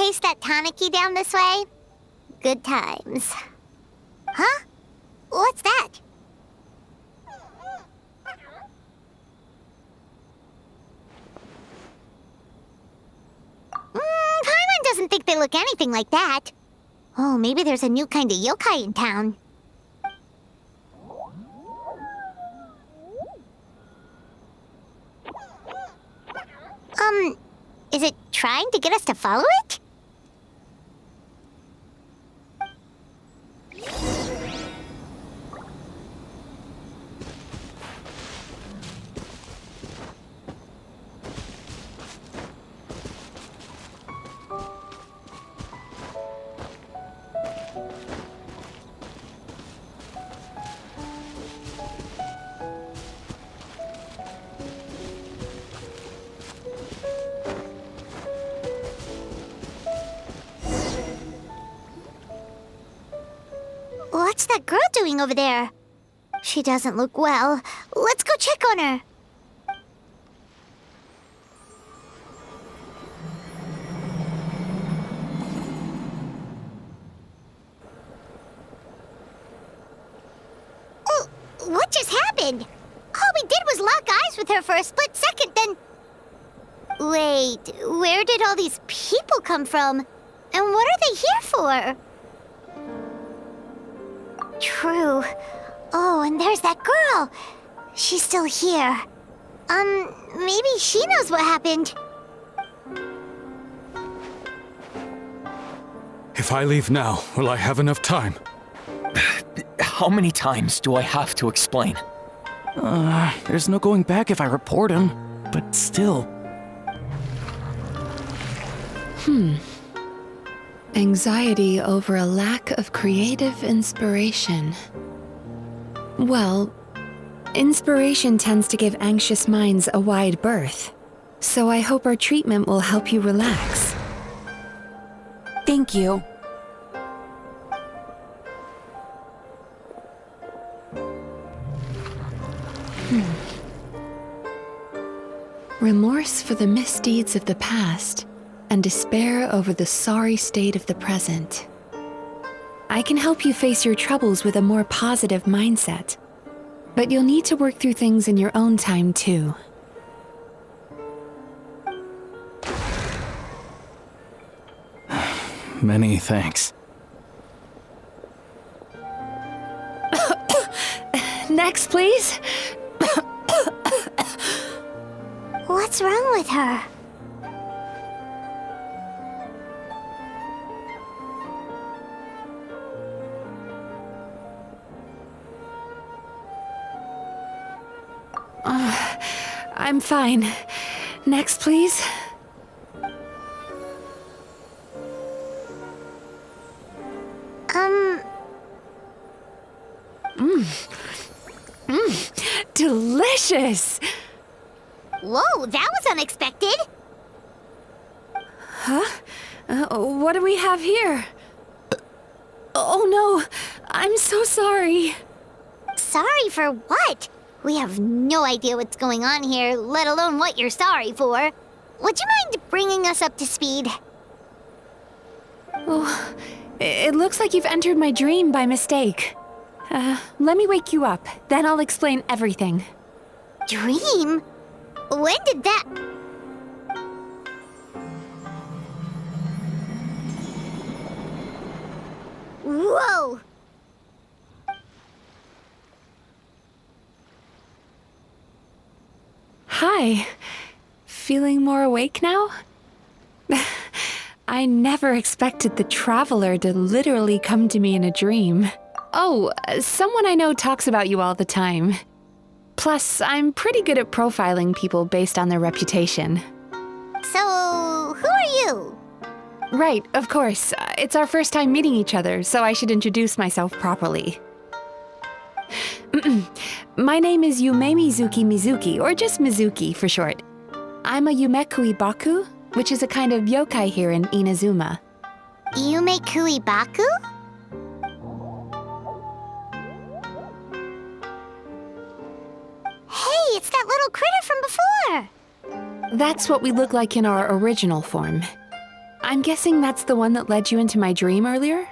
taste that taniki down this way? Good times. Huh? What's that? Paimon doesn't think they look anything like that. Oh, maybe there's a new kind of yokai in town. Is it trying to get us to follow it? What's that girl doing over there? She doesn't look well. Let's go check on her. Oh, what just happened? All we did was lock eyes with her for a split second, then... Wait, where did all these people come from? And what are they here for? True. Oh, and there's that girl. She's still here. Maybe she knows what happened. If I leave now, will I have enough time? How many times do I have to explain? There's no going back if I report him, but still. Anxiety over a lack of creative inspiration. Well, inspiration tends to give anxious minds a wide berth, so I hope our treatment will help you relax. Thank you. Remorse for the misdeeds of the past, and despair over the sorry state of the present. I can help you face your troubles with a more positive mindset, but you'll need to work through things in your own time too. Many thanks. Next, please. What's wrong with her? I'm fine. Next, please. Delicious! Whoa, that was unexpected. Huh? What do we have here? Oh no, I'm so sorry. Sorry for what? We have no idea what's going on here, let alone what you're sorry for. Would you mind bringing us up to speed? Oh, it looks like you've entered my dream by mistake. Let me wake you up, then I'll explain everything. Dream? When did that... Whoa! Hi. Feeling more awake now? I never expected the Traveler to literally come to me in a dream. Oh, someone I know talks about you all the time. Plus, I'm pretty good at profiling people based on their reputation. So, who are you? Right, of course. It's our first time meeting each other, so I should introduce myself properly. My name is Yumemizuki Mizuki, or just Mizuki for short. I'm a Yumekui Baku, which is a kind of yokai here in Inazuma. Yumekui Baku? Hey, it's that little critter from before! That's what we look like in our original form. I'm guessing that's the one that led you into my dream earlier?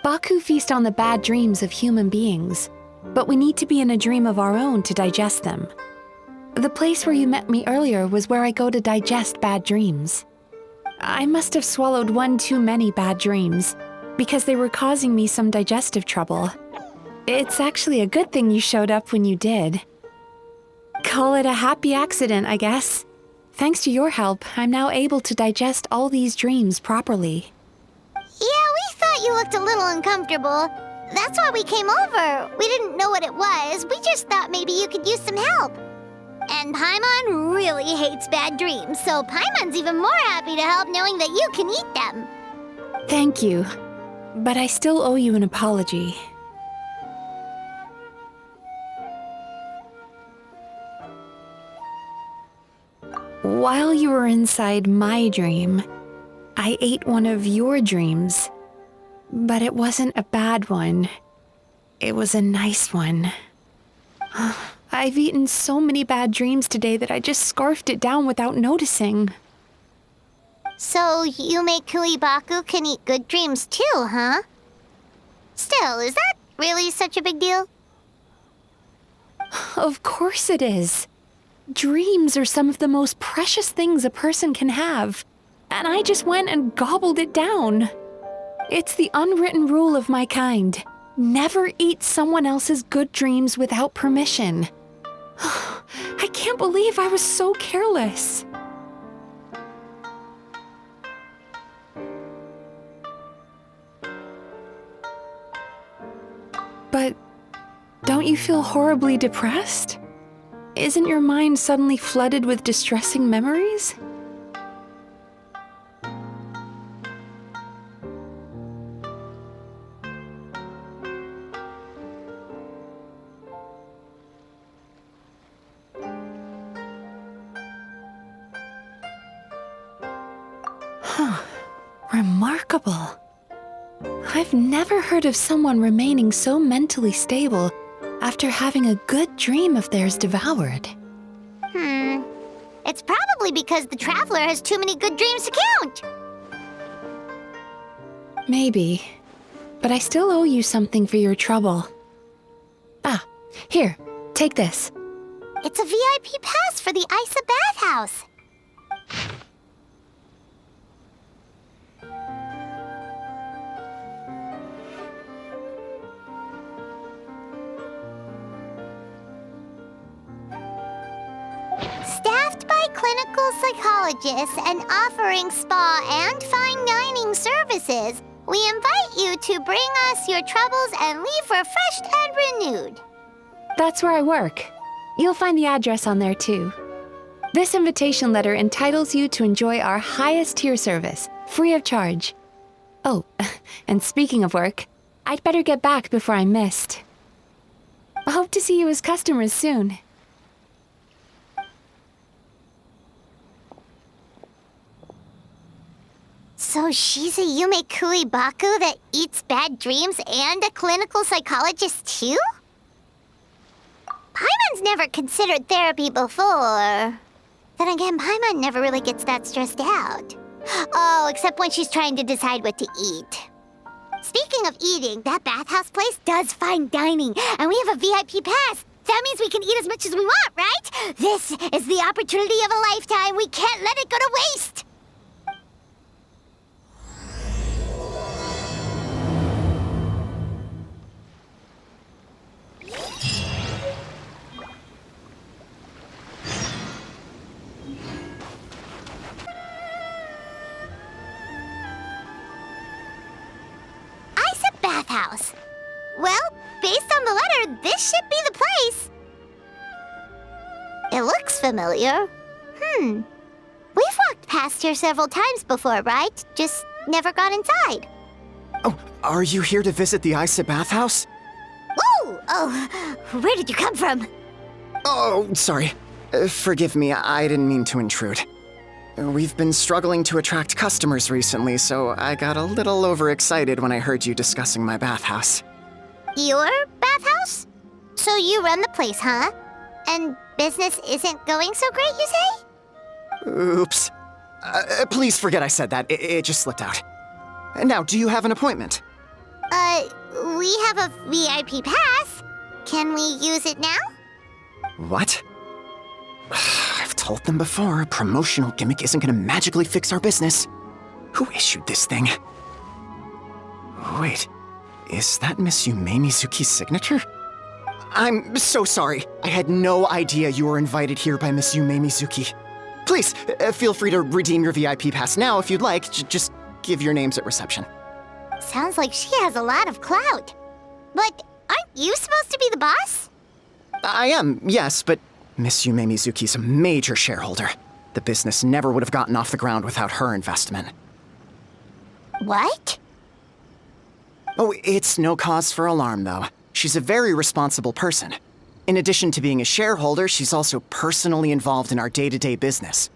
Baku feast on the bad dreams of human beings, but we need to be in a dream of our own to digest them. The place where you met me earlier was where I go to digest bad dreams. I must have swallowed one too many bad dreams, because they were causing me some digestive trouble. It's actually a good thing you showed up when you did. Call it a happy accident, I guess. Thanks to your help, I'm now able to digest all these dreams properly. Yeah, we thought you looked a little uncomfortable. That's why we came over. We didn't know what it was. We just thought maybe you could use some help. And Paimon really hates bad dreams, so Paimon's even more happy to help knowing that you can eat them. Thank you, but I still owe you an apology. While you were inside my dream, I ate one of your dreams. But it wasn't a bad one. It was a nice one. I've eaten so many bad dreams today that I just scarfed it down without noticing. So Yumemizuki Baku can eat good dreams too, huh? Still, is that really such a big deal? Of course it is. Dreams are some of the most precious things a person can have, and I just went and gobbled it down. It's the unwritten rule of my kind. Never eat someone else's good dreams without permission. I can't believe I was so careless. But don't you feel horribly depressed? Isn't your mind suddenly flooded with distressing memories? Remarkable. I've never heard of someone remaining so mentally stable after having a good dream of theirs devoured. It's probably because the traveler has too many good dreams to count. Maybe, but I still owe you something for your trouble. Ah, here, take this. It's a VIP pass for the Isa bathhouse. Staffed by clinical psychologists and offering spa and fine dining services, we invite you to bring us your troubles and leave refreshed and renewed. That's where I work. You'll find the address on there too. This invitation letter entitles you to enjoy our highest tier service, free of charge. Oh, and speaking of work, I'd better get back before I'm missed. I hope to see you as customers soon. So she's a Yumemizuki Baku that eats bad dreams and a clinical psychologist too? Paimon's never considered therapy before. Then again, Paimon never really gets that stressed out. Oh, except when she's trying to decide what to eat. Speaking of eating, that bathhouse place does fine dining, and we have a VIP pass. That means we can eat as much as we want, right? This is the opportunity of a lifetime. We can't let it go to waste. Bathhouse. Well, based on the letter, this should be the place. It looks familiar. We've walked past here several times before, right? Just never got inside. Oh, are you here to visit the Isa bathhouse? Ooh! Oh, where did you come from? Oh, sorry. Forgive me, I didn't mean to intrude. We've been struggling to attract customers recently, so I got a little overexcited when I heard you discussing my bathhouse. Your bathhouse? So you run the place, huh? And business isn't going so great, you say? Oops. Please forget I said that. It just slipped out. Now, do you have an appointment? We have a VIP pass. Can we use it now? What? I've told them before, a promotional gimmick isn't gonna magically fix our business. Who issued this thing? Wait, is that Miss Yumemizuki's signature? I'm so sorry. I had no idea you were invited here by Miss Yumemizuki. Please, feel free to redeem your VIP pass now if you'd like. Just give your names at reception. Sounds like she has a lot of clout. But aren't you supposed to be the boss? I am, yes, but Miss Yumemizuki's a major shareholder. The business never would have gotten off the ground without her investment. What? Oh, it's no cause for alarm, though. She's a very responsible person. In addition to being a shareholder, she's also personally involved in our day-to-day business.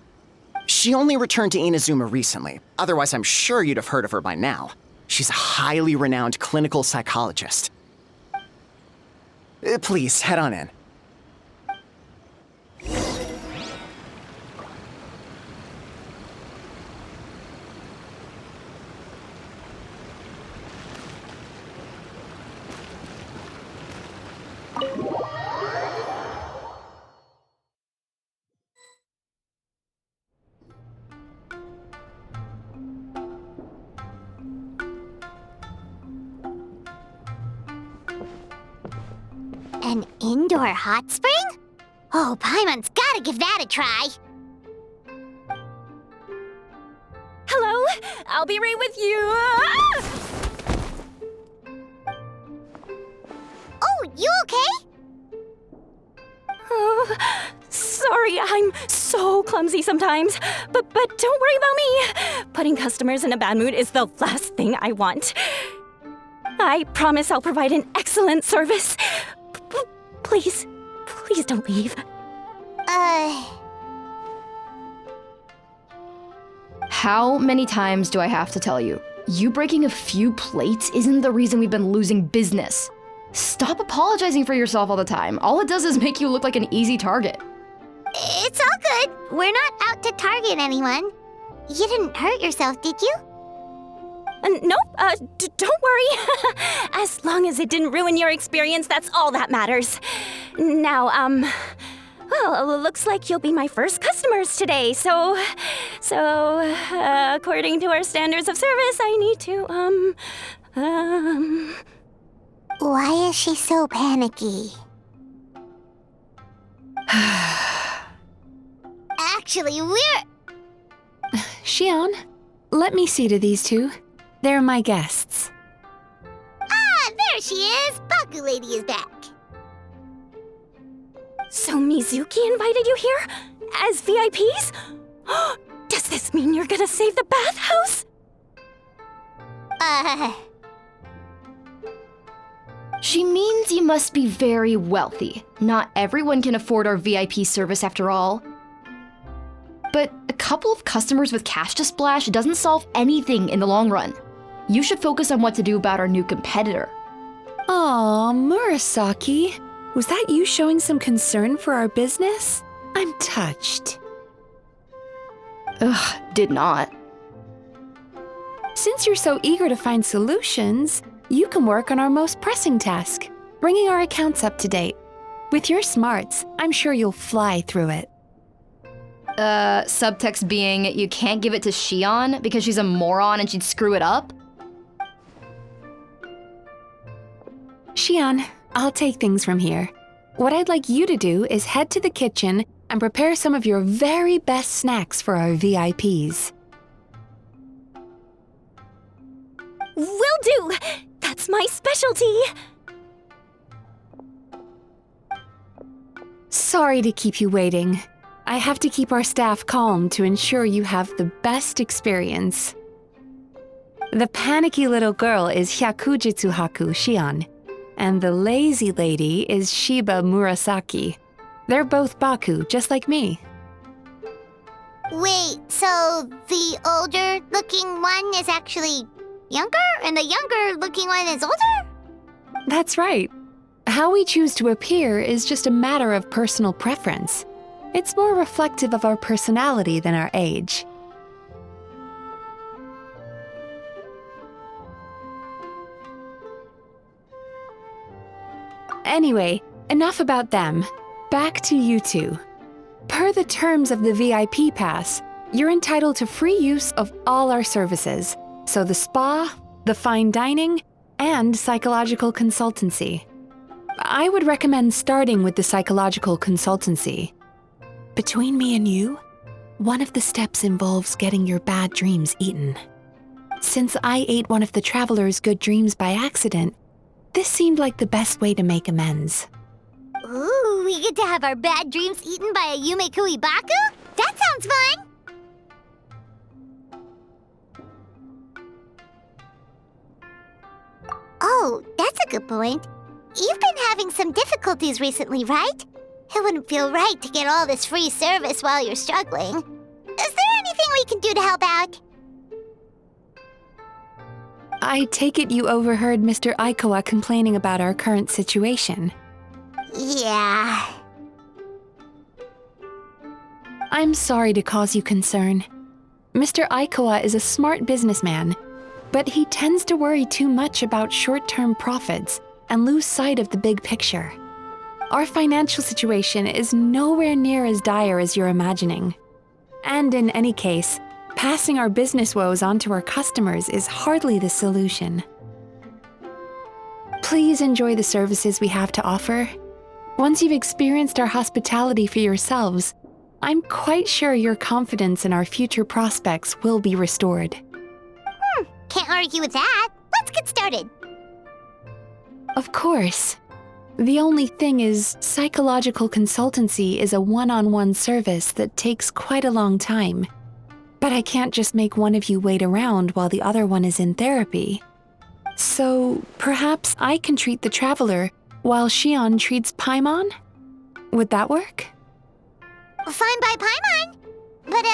She only returned to Inazuma recently. Otherwise, I'm sure you'd have heard of her by now. She's a highly renowned clinical psychologist. Please, head on in. An indoor hot spring? Oh, Paimon's gotta give that a try. Hello? I'll be right with you. Oh, you okay? Oh, sorry, I'm so clumsy sometimes. But don't worry about me. Putting customers in a bad mood is the last thing I want. I promise I'll provide an excellent service. Please don't leave. How many times do I have to tell you? You breaking a few plates isn't the reason we've been losing business. Stop apologizing for yourself all the time. All it does is make you look like an easy target. It's all good. We're not out to target anyone. You didn't hurt yourself, did you? Nope, don't worry. As long as it didn't ruin your experience, that's all that matters. Now, well, looks like you'll be my first customers today, so, according to our standards of service, I need to, Why is she so panicky? Actually, we're... Xion, let me see to these two. They're my guests. Ah, there she is! Baku Lady is back. So Mizuki invited you here? As VIPs? Does this mean you're gonna save the bathhouse? She means you must be very wealthy. Not everyone can afford our VIP service after all. But a couple of customers with cash to splash doesn't solve anything in the long run. You should focus on what to do about our new competitor. Aw, Murasaki. Was that you showing some concern for our business? I'm touched. Ugh, did not. Since you're so eager to find solutions, you can work on our most pressing task, bringing our accounts up to date. With your smarts, I'm sure you'll fly through it. Subtext being, you can't give it to Xion because she's a moron and she'd screw it up? Xion, I'll take things from here. What I'd like you to do is head to the kitchen and prepare some of your very best snacks for our VIPs. Will do! That's my specialty! Sorry to keep you waiting. I have to keep our staff calm to ensure you have the best experience. The panicky little girl is Hyakujitsu Haku Xion, and the lazy lady is Shiba Murasaki. They're both Baku, just like me. Wait, so the older-looking one is actually younger, and the younger-looking one is older? That's right. How we choose to appear is just a matter of personal preference. It's more reflective of our personality than our age. Anyway, enough about them. Back to you two. Per the terms of the VIP pass, you're entitled to free use of all our services. So the spa, the fine dining, and psychological consultancy. I would recommend starting with the psychological consultancy. Between me and you, one of the steps involves getting your bad dreams eaten. Since I ate one of the traveler's good dreams by accident, this seemed like the best way to make amends. Ooh, we get to have our bad dreams eaten by a Yumemizuki Mizuki? That sounds fun! Oh, that's a good point. You've been having some difficulties recently, right? It wouldn't feel right to get all this free service while you're struggling. Is there anything we can do to help out? I take it you overheard Mr. Aikawa complaining about our current situation. Yeah. I'm sorry to cause you concern. Mr. Aikawa is a smart businessman, but he tends to worry too much about short-term profits and lose sight of the big picture. Our financial situation is nowhere near as dire as you're imagining. And in any case, passing our business woes on to our customers is hardly the solution. Please enjoy the services we have to offer. Once you've experienced our hospitality for yourselves, I'm quite sure your confidence in our future prospects will be restored. Can't argue with that. Let's get started. Of course. The only thing is, psychological consultancy is a one-on-one service that takes quite a long time. But I can't just make one of you wait around while the other one is in therapy. So perhaps I can treat the traveler while Shion treats Paimon? Would that work? Fine by Paimon. But,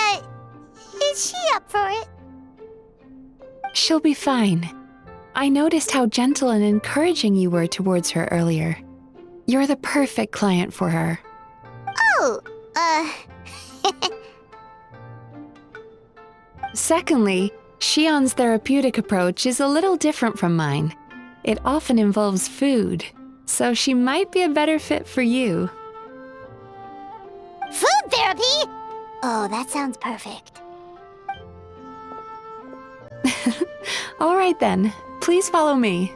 is she up for it? She'll be fine. I noticed how gentle and encouraging you were towards her earlier. You're the perfect client for her. Oh, Secondly, Shion's therapeutic approach is a little different from mine. It often involves food, so she might be a better fit for you. food therapy? Oh, that sounds perfect. All right then, please follow me.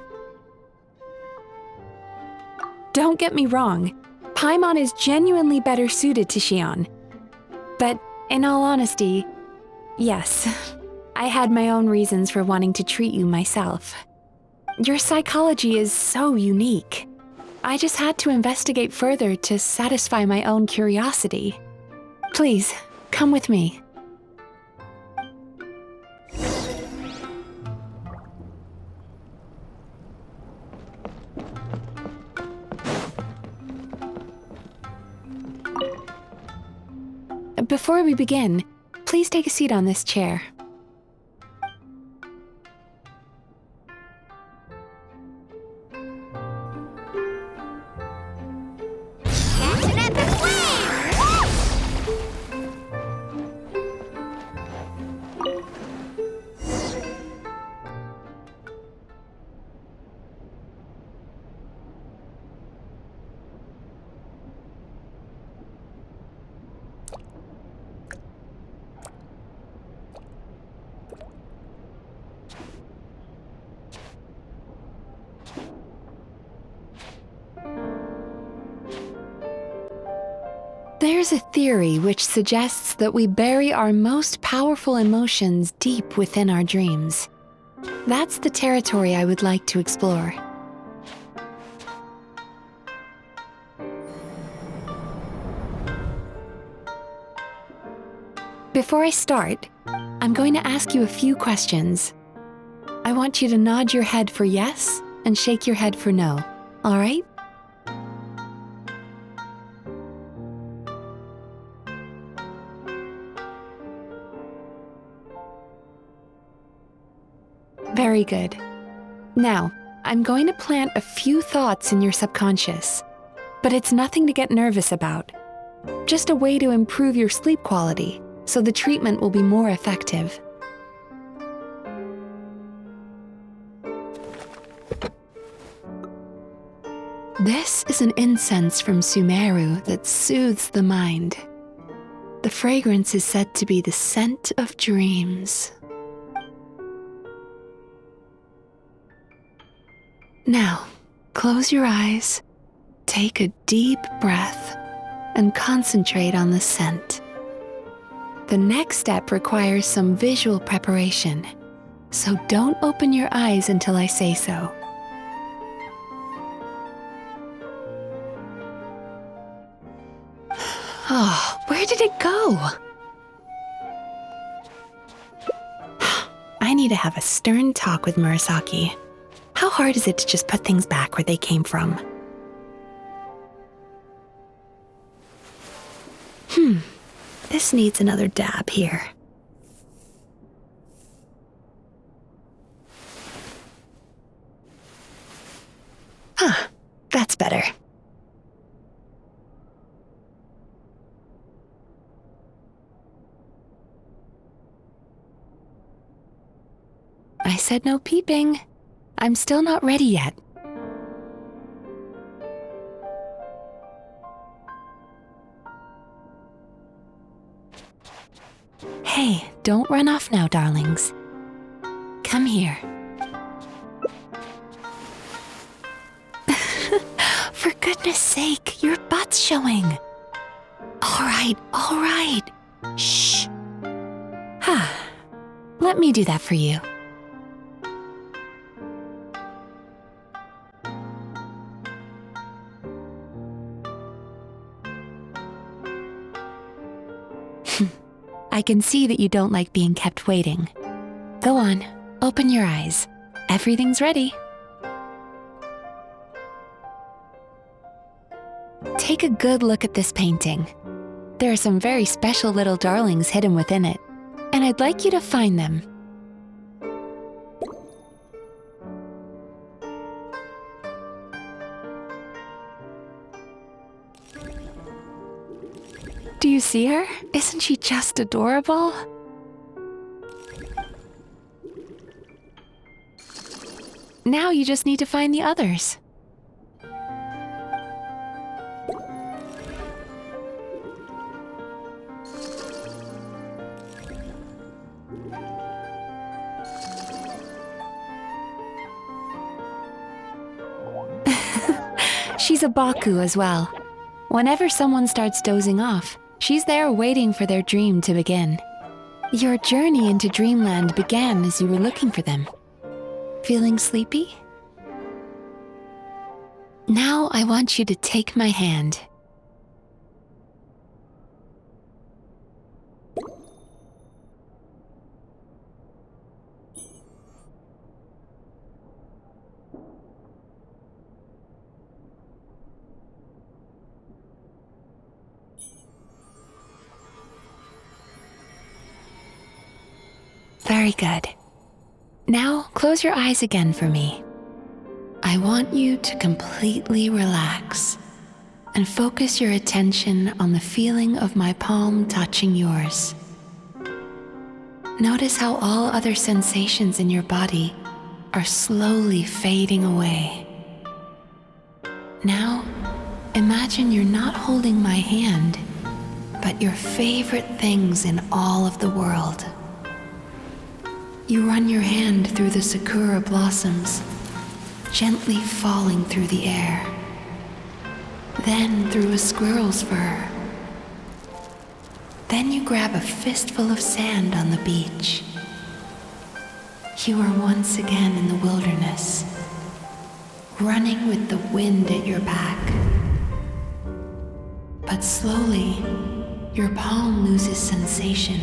Don't get me wrong, Paimon is genuinely better suited to Shion. But in all honesty, yes, I had my own reasons for wanting to treat you myself. Your psychology is so unique. I just had to investigate further to satisfy my own curiosity. Please, come with me. Before we begin, please take a seat on this chair. There's a theory which suggests that we bury our most powerful emotions deep within our dreams. That's the territory I would like to explore. Before I start, I'm going to ask you a few questions. I want you to nod your head for yes and shake your head for no, all right? Very good. Now, I'm going to plant a few thoughts in your subconscious, but it's nothing to get nervous about. Just a way to improve your sleep quality, so the treatment will be more effective. This is an incense from Sumeru that soothes the mind. The fragrance is said to be the scent of dreams. Now, close your eyes, take a deep breath, and concentrate on the scent. The next step requires some visual preparation, so don't open your eyes until I say so. Oh, where did it go? I need to have a stern talk with Murasaki. How hard is it to just put things back where they came from? This needs another dab here. That's better. I said no peeping. I'm still not ready yet. Hey, don't run off now, darlings. Come here. For goodness sake, your butt's showing. All right. Shh. Let me do that for you. I can see that you don't like being kept waiting. Go on, open your eyes. Everything's ready. Take a good look at this painting. There are some very special little darlings hidden within it, and I'd like you to find them. Do you see her? Isn't she just adorable? Now you just need to find the others. She's a Baku as well. Whenever someone starts dozing off, she's there waiting for their dream to begin. Your journey into Dreamland began as you were looking for them. Feeling sleepy? Now I want you to take my hand. Very good. Now, close your eyes again for me. I want you to completely relax and focus your attention on the feeling of my palm touching yours. Notice how all other sensations in your body are slowly fading away. Now, imagine you're not holding my hand, but your favorite things in all of the world. You run your hand through the sakura blossoms, gently falling through the air. Then through a squirrel's fur. Then you grab a fistful of sand on the beach. You are once again in the wilderness, running with the wind at your back. But slowly, your palm loses sensation.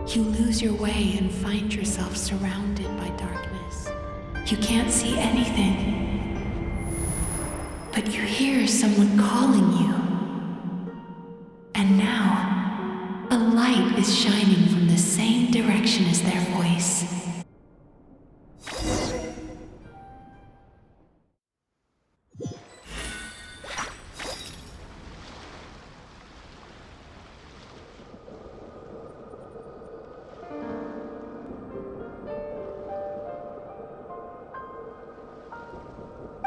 You lose your way and find yourself surrounded by darkness. You can't see anything, but you hear someone calling you. And now, a light is shining from the same direction as their voice.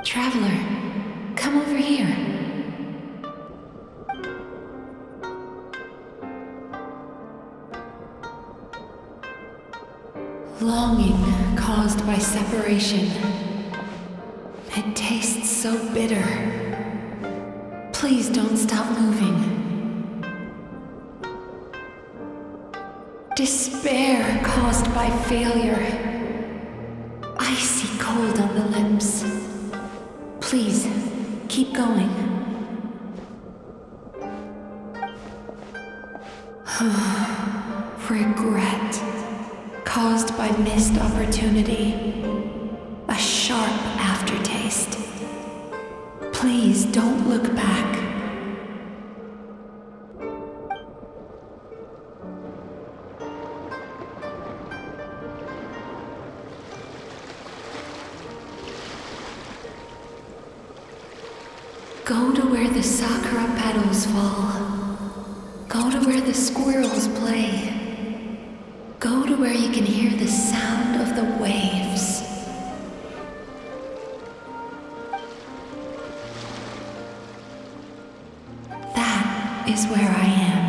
Traveler, Longing caused by separation. It tastes so bitter. Please don't stop moving. Despair caused by failure. Icy cold on the lips. Please, keep going. Regret caused by missed opportunity. A sharp aftertaste. Please don't look back. Go to where the sakura petals fall. Go to where the squirrels play. Go to where you can hear the sound of the waves. That is where I am.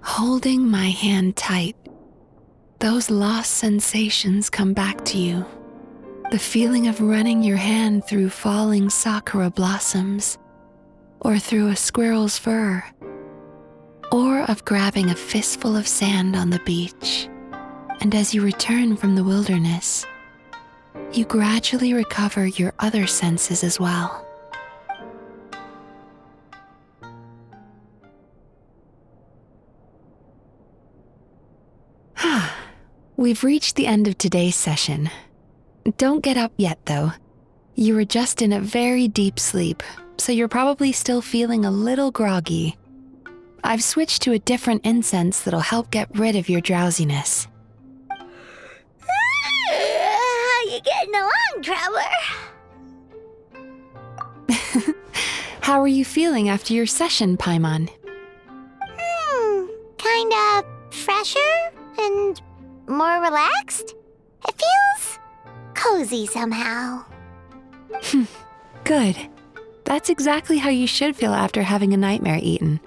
Holding my hand tight, those lost sensations come back to you. The feeling of running your hand through falling sakura blossoms, or through a squirrel's fur, or of grabbing a fistful of sand on the beach. And as you return from the wilderness, you gradually recover your other senses as well. We've reached the end of today's session. Don't get up yet, though. You were just in a very deep sleep, so you're probably still feeling a little groggy. I've switched to a different incense that'll help get rid of your drowsiness. How you getting along, Traveler? How are you feeling after your session, Paimon? Kinda fresher and more relaxed? It feels cozy somehow. Good. That's exactly how you should feel after having a nightmare eaten.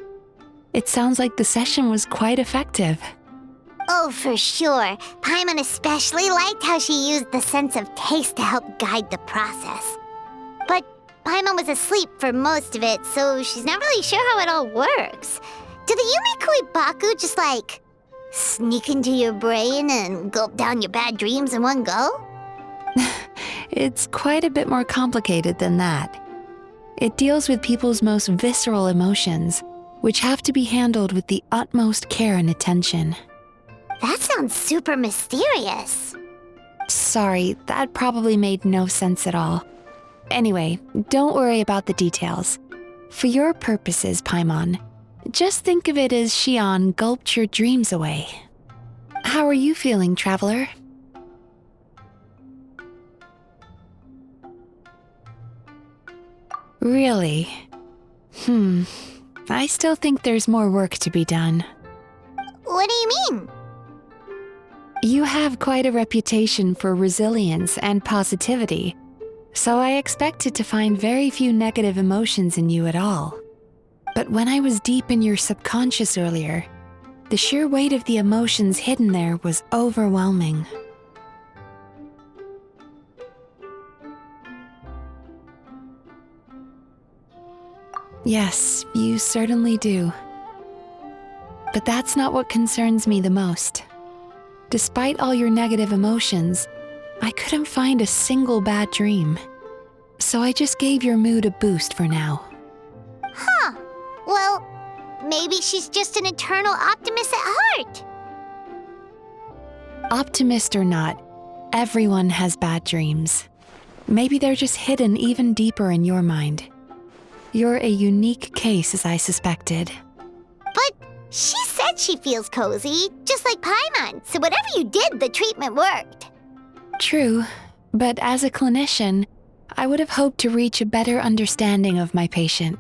It sounds like the session was quite effective. Oh, for sure. Paimon especially liked how she used the sense of taste to help guide the process. But Paimon was asleep for most of it, so she's not really sure how it all works. Do the Yumemizuki Mizuki just sneak into your brain and gulp down your bad dreams in one go? It's quite a bit more complicated than that. It deals with people's most visceral emotions, which have to be handled with the utmost care and attention. That sounds super mysterious. Sorry, that probably made no sense at all. Anyway, don't worry about the details. For your purposes, Paimon, just think of it as Xion gulped your dreams away. How are you feeling, Traveler? Really? I still think there's more work to be done. What do you mean? You have quite a reputation for resilience and positivity, so I expected to find very few negative emotions in you at all. But when I was deep in your subconscious earlier, the sheer weight of the emotions hidden there was overwhelming. Yes, you certainly do. But that's not what concerns me the most. Despite all your negative emotions, I couldn't find a single bad dream. So I just gave your mood a boost for now. Huh. Well, maybe she's just an eternal optimist at heart. Optimist or not, everyone has bad dreams. Maybe they're just hidden even deeper in your mind. You're a unique case, as I suspected. But she said she feels cozy, just like Paimon, so whatever you did, the treatment worked. True, but as a clinician, I would have hoped to reach a better understanding of my patient.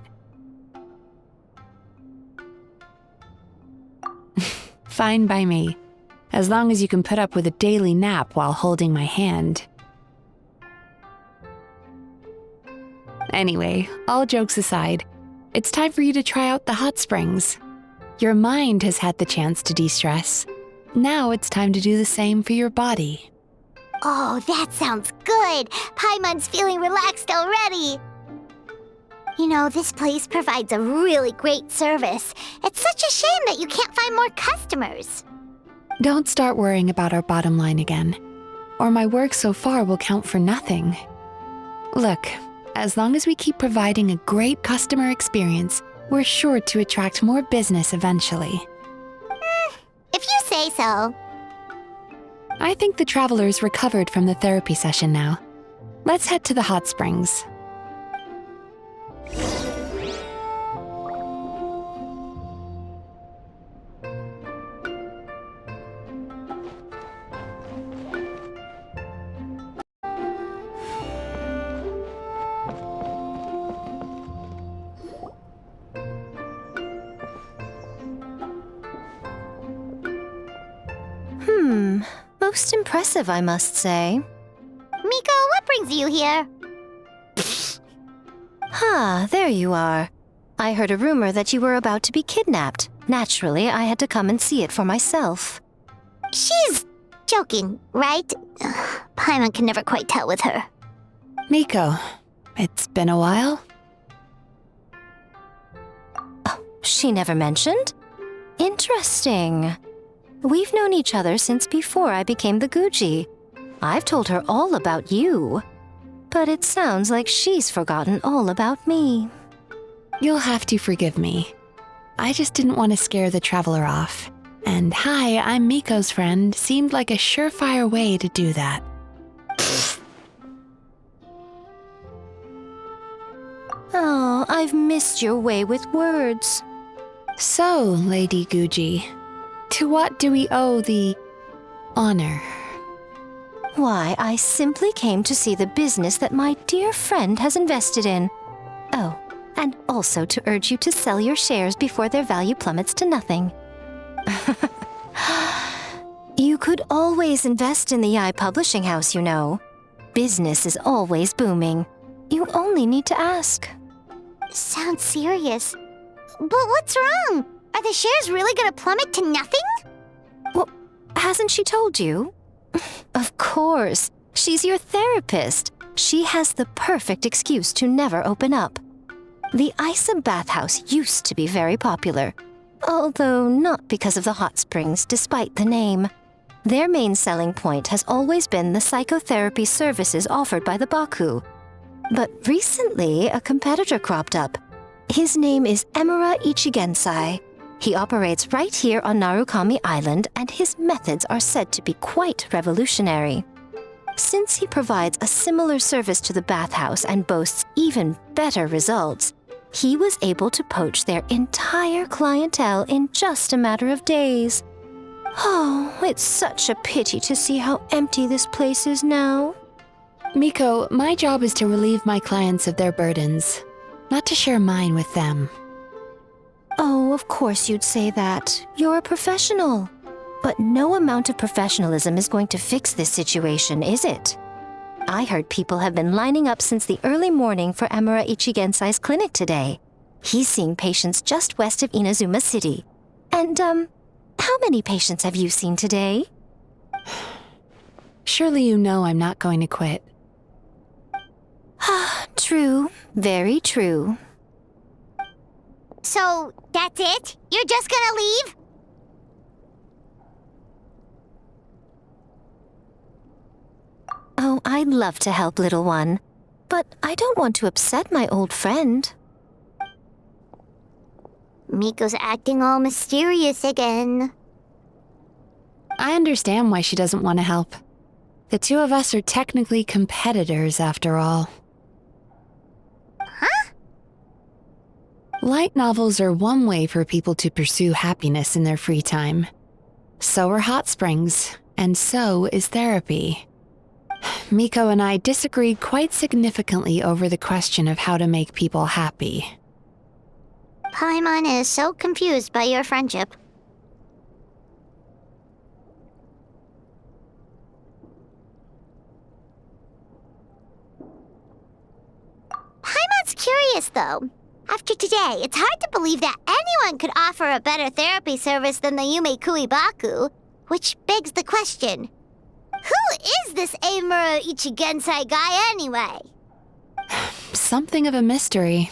Fine by me, as long as you can put up with a daily nap while holding my hand. Anyway, all jokes aside, it's time for you to try out the hot springs. Your mind has had the chance to de-stress. Now it's time to do the same for your body. Oh, that sounds good. Paimon's feeling relaxed already. You know, this place provides a really great service. It's such a shame that you can't find more customers. Don't start worrying about our bottom line again, or my work so far will count for nothing. Look, as long as we keep providing a great customer experience, we're sure to attract more business eventually. If you say so. I think the traveler's recovered from the therapy session now. Let's head to the hot springs. Most impressive, I must say. Miko, what brings you here? There you are. I heard a rumor that you were about to be kidnapped. Naturally, I had to come and see it for myself. She's joking, right? Paimon can never quite tell with her. Miko, it's been a while? She never mentioned? Interesting. We've known each other since before I became the Guji. I've told her all about you. But it sounds like she's forgotten all about me. You'll have to forgive me. I just didn't want to scare the traveler off. And hi, I'm Miko's friend seemed like a surefire way to do that. Oh, I've missed your way with words. So, Lady Guji, to what do we owe the honor? Why, I simply came to see the business that my dear friend has invested in. Oh, and also to urge you to sell your shares before their value plummets to nothing. You could always invest in the Yae Publishing House, you know. Business is always booming. You only need to ask. Sounds serious. But what's wrong? Are the shares really gonna plummet to nothing? Well, hasn't she told you? Of course. She's your therapist. She has the perfect excuse to never open up. The Isa bathhouse used to be very popular, although not because of the hot springs, despite the name. Their main selling point has always been the psychotherapy services offered by the Baku. But recently, a competitor cropped up. His name is Emura Ichigensai. He operates right here on Narukami Island, and his methods are said to be quite revolutionary. Since he provides a similar service to the bathhouse and boasts even better results, he was able to poach their entire clientele in just a matter of days. Oh, it's such a pity to see how empty this place is now. Miko, my job is to relieve my clients of their burdens, not to share mine with them. Oh, of course you'd say that. You're a professional. But no amount of professionalism is going to fix this situation, is it? I heard people have been lining up since the early morning for Emura Ichigensai's clinic today. He's seeing patients just west of Inazuma City. And, how many patients have you seen today? Surely you know I'm not going to quit. True. Very true. So, that's it? You're just gonna leave? Oh, I'd love to help, little one. But I don't want to upset my old friend. Miko's acting all mysterious again. I understand why she doesn't want to help. The two of us are technically competitors, after all. Huh? Light novels are one way for people to pursue happiness in their free time. So are hot springs, and so is therapy. Miko and I disagreed quite significantly over the question of how to make people happy. Paimon is so confused by your friendship. Paimon's serious, though. After today, it's hard to believe that anyone could offer a better therapy service than the Yumei Baku, which begs the question, who is this Eimura Ichigensai guy anyway? Something of a mystery.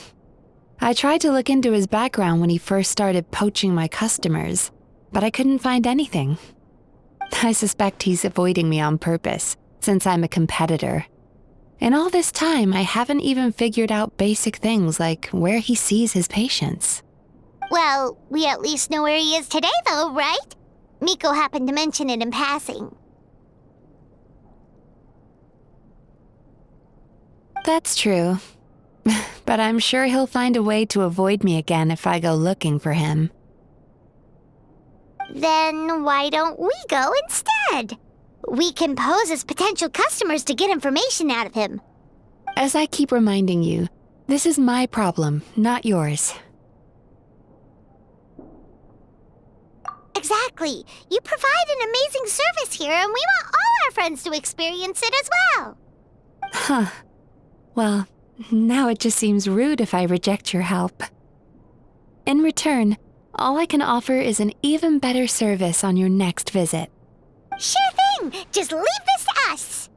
I tried to look into his background when he first started poaching my customers, but I couldn't find anything. I suspect he's avoiding me on purpose, since I'm a competitor. In all this time, I haven't even figured out basic things like where he sees his patients. Well, we at least know where he is today, though, right? Miko happened to mention it in passing. That's true. But I'm sure he'll find a way to avoid me again if I go looking for him. Then why don't we go instead? We can pose as potential customers to get information out of him. As I keep reminding you, this is my problem, not yours. Exactly. You provide an amazing service here, and we want all our friends to experience it as well. Huh. Well, now it just seems rude if I reject your help. In return, all I can offer is an even better service on your next visit. Sure thing! Just leave this to us!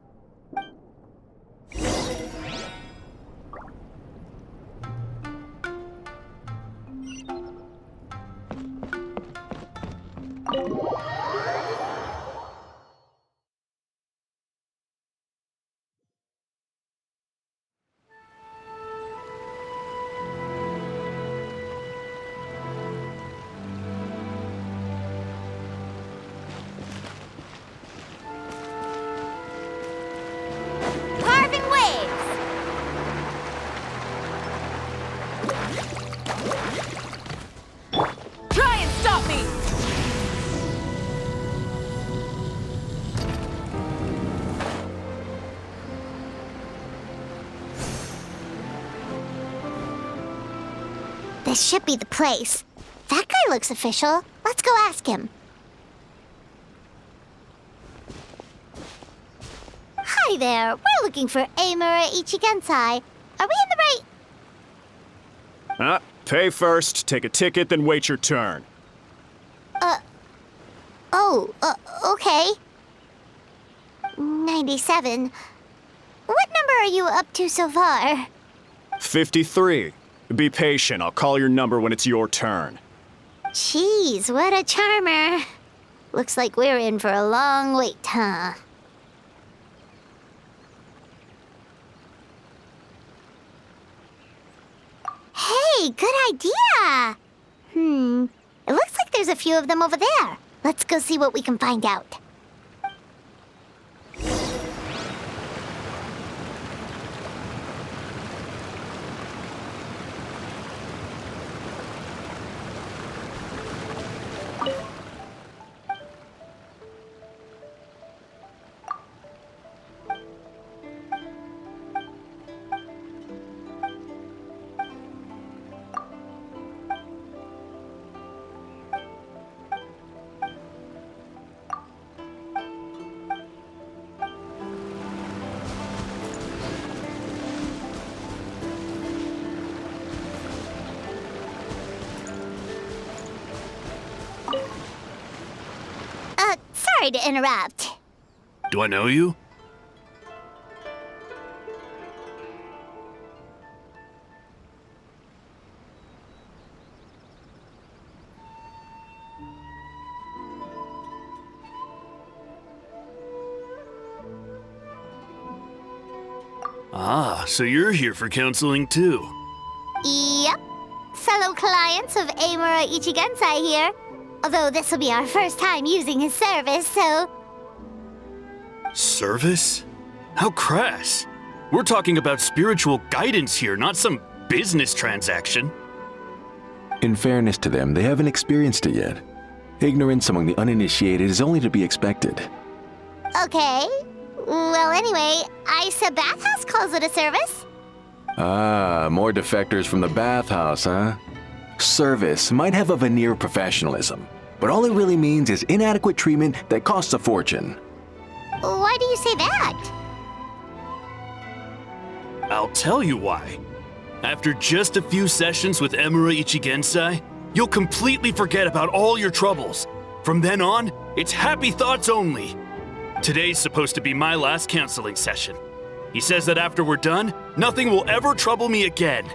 This should be the place. That guy looks official. Let's go ask him. Hi there. We're looking for Eimura Ichigensai. Are we in the right... Pay first, take a ticket, then wait your turn. Okay. 97. What number are you up to so far? 53. Be patient, I'll call your number when it's your turn. Jeez, what a charmer. Looks like we're in for a long wait, huh? Hey, good idea! It looks like there's a few of them over there. Let's go see what we can find out. Sorry to interrupt. Do I know you? Ah, so you're here for counseling too. Yep. Fellow clients of Eimura Ichigensai here. Although this will be our first time using his service, so... Service? How crass. We're talking about spiritual guidance here, not some business transaction. In fairness to them, they haven't experienced it yet. Ignorance among the uninitiated is only to be expected. Okay. Well, anyway, Isa Bathhouse calls it a service. Ah, more defectors from the bathhouse, huh? Service might have a veneer of professionalism, but all it really means is inadequate treatment that costs a fortune. Why do you say that? I'll tell you why. After just a few sessions with Emura Ichigensai, you'll completely forget about all your troubles. From then on, it's happy thoughts only. Today's supposed to be my last counseling session. He says that after we're done, nothing will ever trouble me again.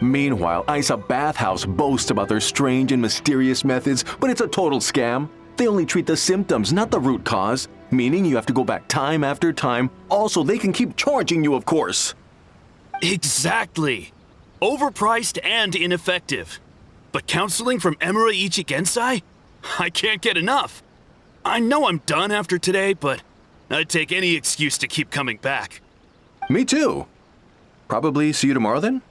Meanwhile, Isa Bathhouse boasts about their strange and mysterious methods, but it's a total scam. They only treat the symptoms, not the root cause, meaning you have to go back time after time. Also, they can keep charging you, of course. Exactly. Overpriced and ineffective. But counseling from Emura Ichigensai? I can't get enough. I know I'm done after today, but I'd take any excuse to keep coming back. Me too. Probably see you tomorrow then?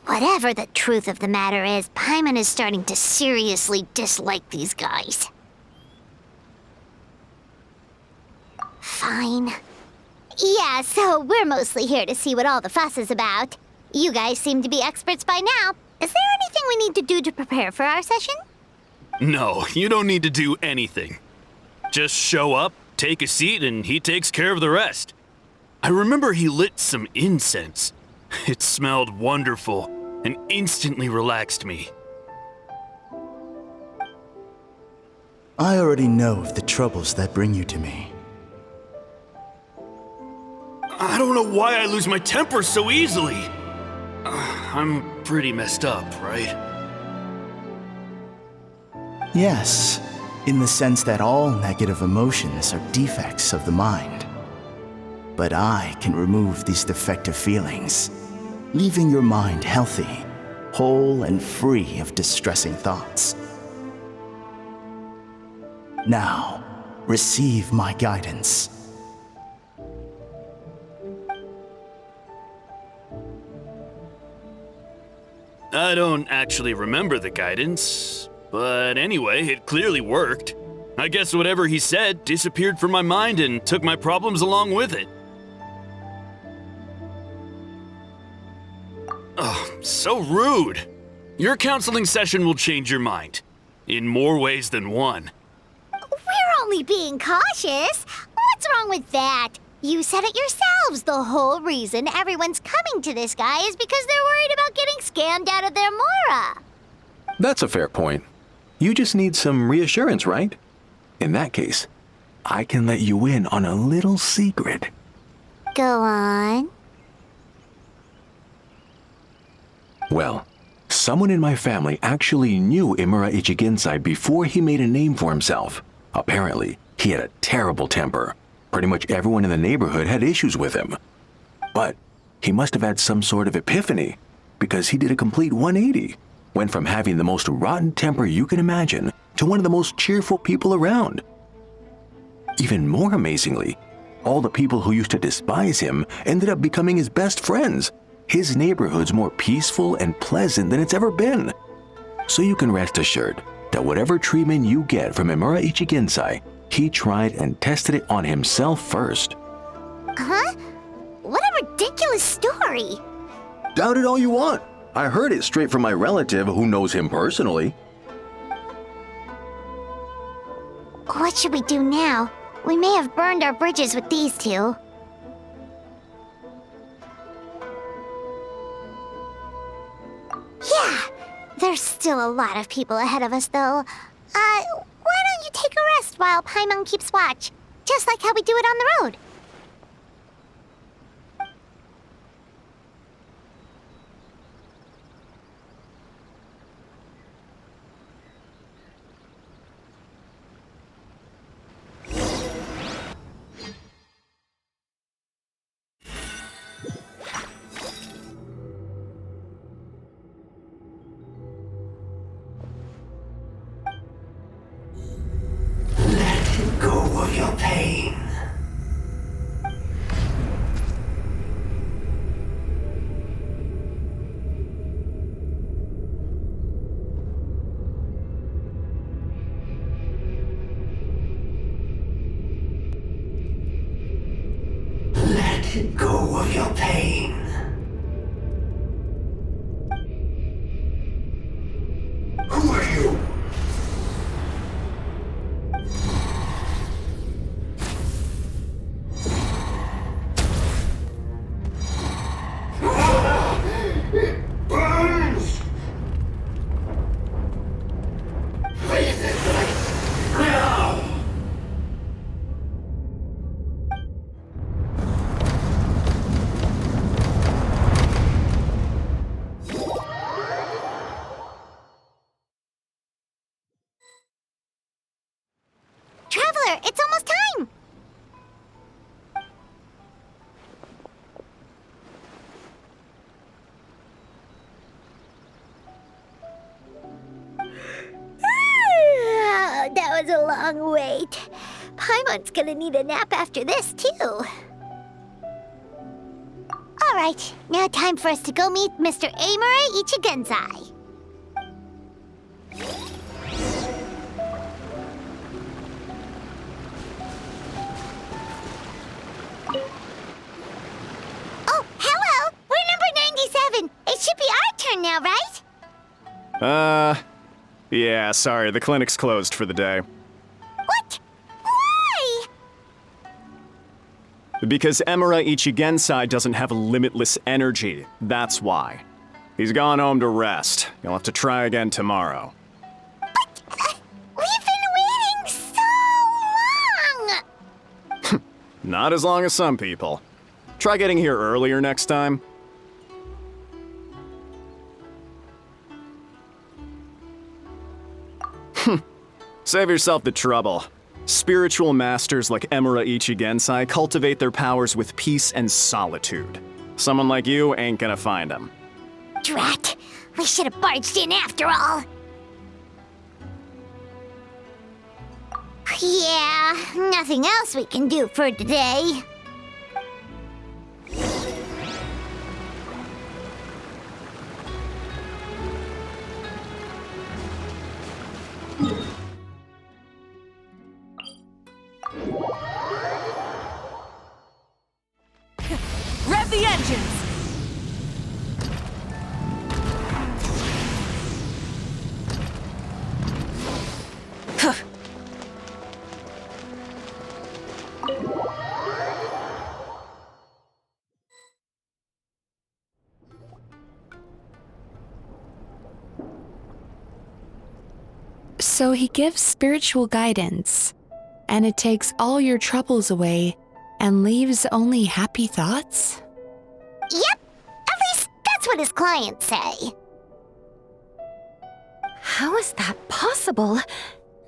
Whatever the truth of the matter is, Paimon is starting to seriously dislike these guys. Fine. Yeah, so we're mostly here to see what all the fuss is about. You guys seem to be experts by now. Is there anything we need to do to prepare for our session? No, you don't need to do anything. Just show up, take a seat, and he takes care of the rest. I remember he lit some incense. It smelled wonderful and instantly relaxed me. I already know of the troubles that bring you to me. I don't know why I lose my temper so easily. I'm pretty messed up, right? Yes, in the sense that all negative emotions are defects of the mind. But I can remove these defective feelings, leaving your mind healthy, whole and free of distressing thoughts. Now, receive my guidance. I don't actually remember the guidance, but anyway, it clearly worked. I guess whatever he said disappeared from my mind and took my problems along with it. Oh, so rude. Your counseling session will change your mind. In more ways than one. We're only being cautious. What's wrong with that? You said it yourselves. The whole reason everyone's coming to this guy is because they're worried about getting scammed out of their mora. That's a fair point. You just need some reassurance, right? In that case, I can let you in on a little secret. Go on. Well, someone in my family actually knew Emura Ichigensai before he made a name for himself. Apparently, he had a terrible temper. Pretty much everyone in the neighborhood had issues with him. But he must have had some sort of epiphany, because he did a complete 180. Went from having the most rotten temper you can imagine to one of the most cheerful people around. Even more amazingly, all the people who used to despise him ended up becoming his best friends. His neighborhood's more peaceful and pleasant than it's ever been. So you can rest assured that whatever treatment you get from Emura Ichigensai, he tried and tested it on himself first. Huh? What a ridiculous story. Doubt it all you want. I heard it straight from my relative who knows him personally. What should we do now? We may have burned our bridges with these two. Yeah, there's still a lot of people ahead of us, though. Why don't you take a rest while Paimon keeps watch? Just like how we do it on the road. Go of your pain. Let go of your pain. Who are you? long wait. Paimon's gonna need a nap after this, too. Alright, now time for us to go meet Mr. Amura Ichigenzai. Oh, hello! We're number 97! It should be our turn now, right? Yeah, sorry, the clinic's closed for the day. What? Why? Because Emura Ichigensai doesn't have limitless energy, that's why. He's gone home to rest. You'll have to try again tomorrow. But, we've been waiting so long! Not as long as some people. Try getting here earlier next time. Save yourself the trouble. Spiritual masters like Emura Ichigensai cultivate their powers with peace and solitude. Someone like you ain't gonna find them. Drat! We should have barged in after all! Yeah, nothing else we can do for today. Rev the engines! So he gives spiritual guidance, and it takes all your troubles away and leaves only happy thoughts? Yep! At least that's what his clients say. How is that possible?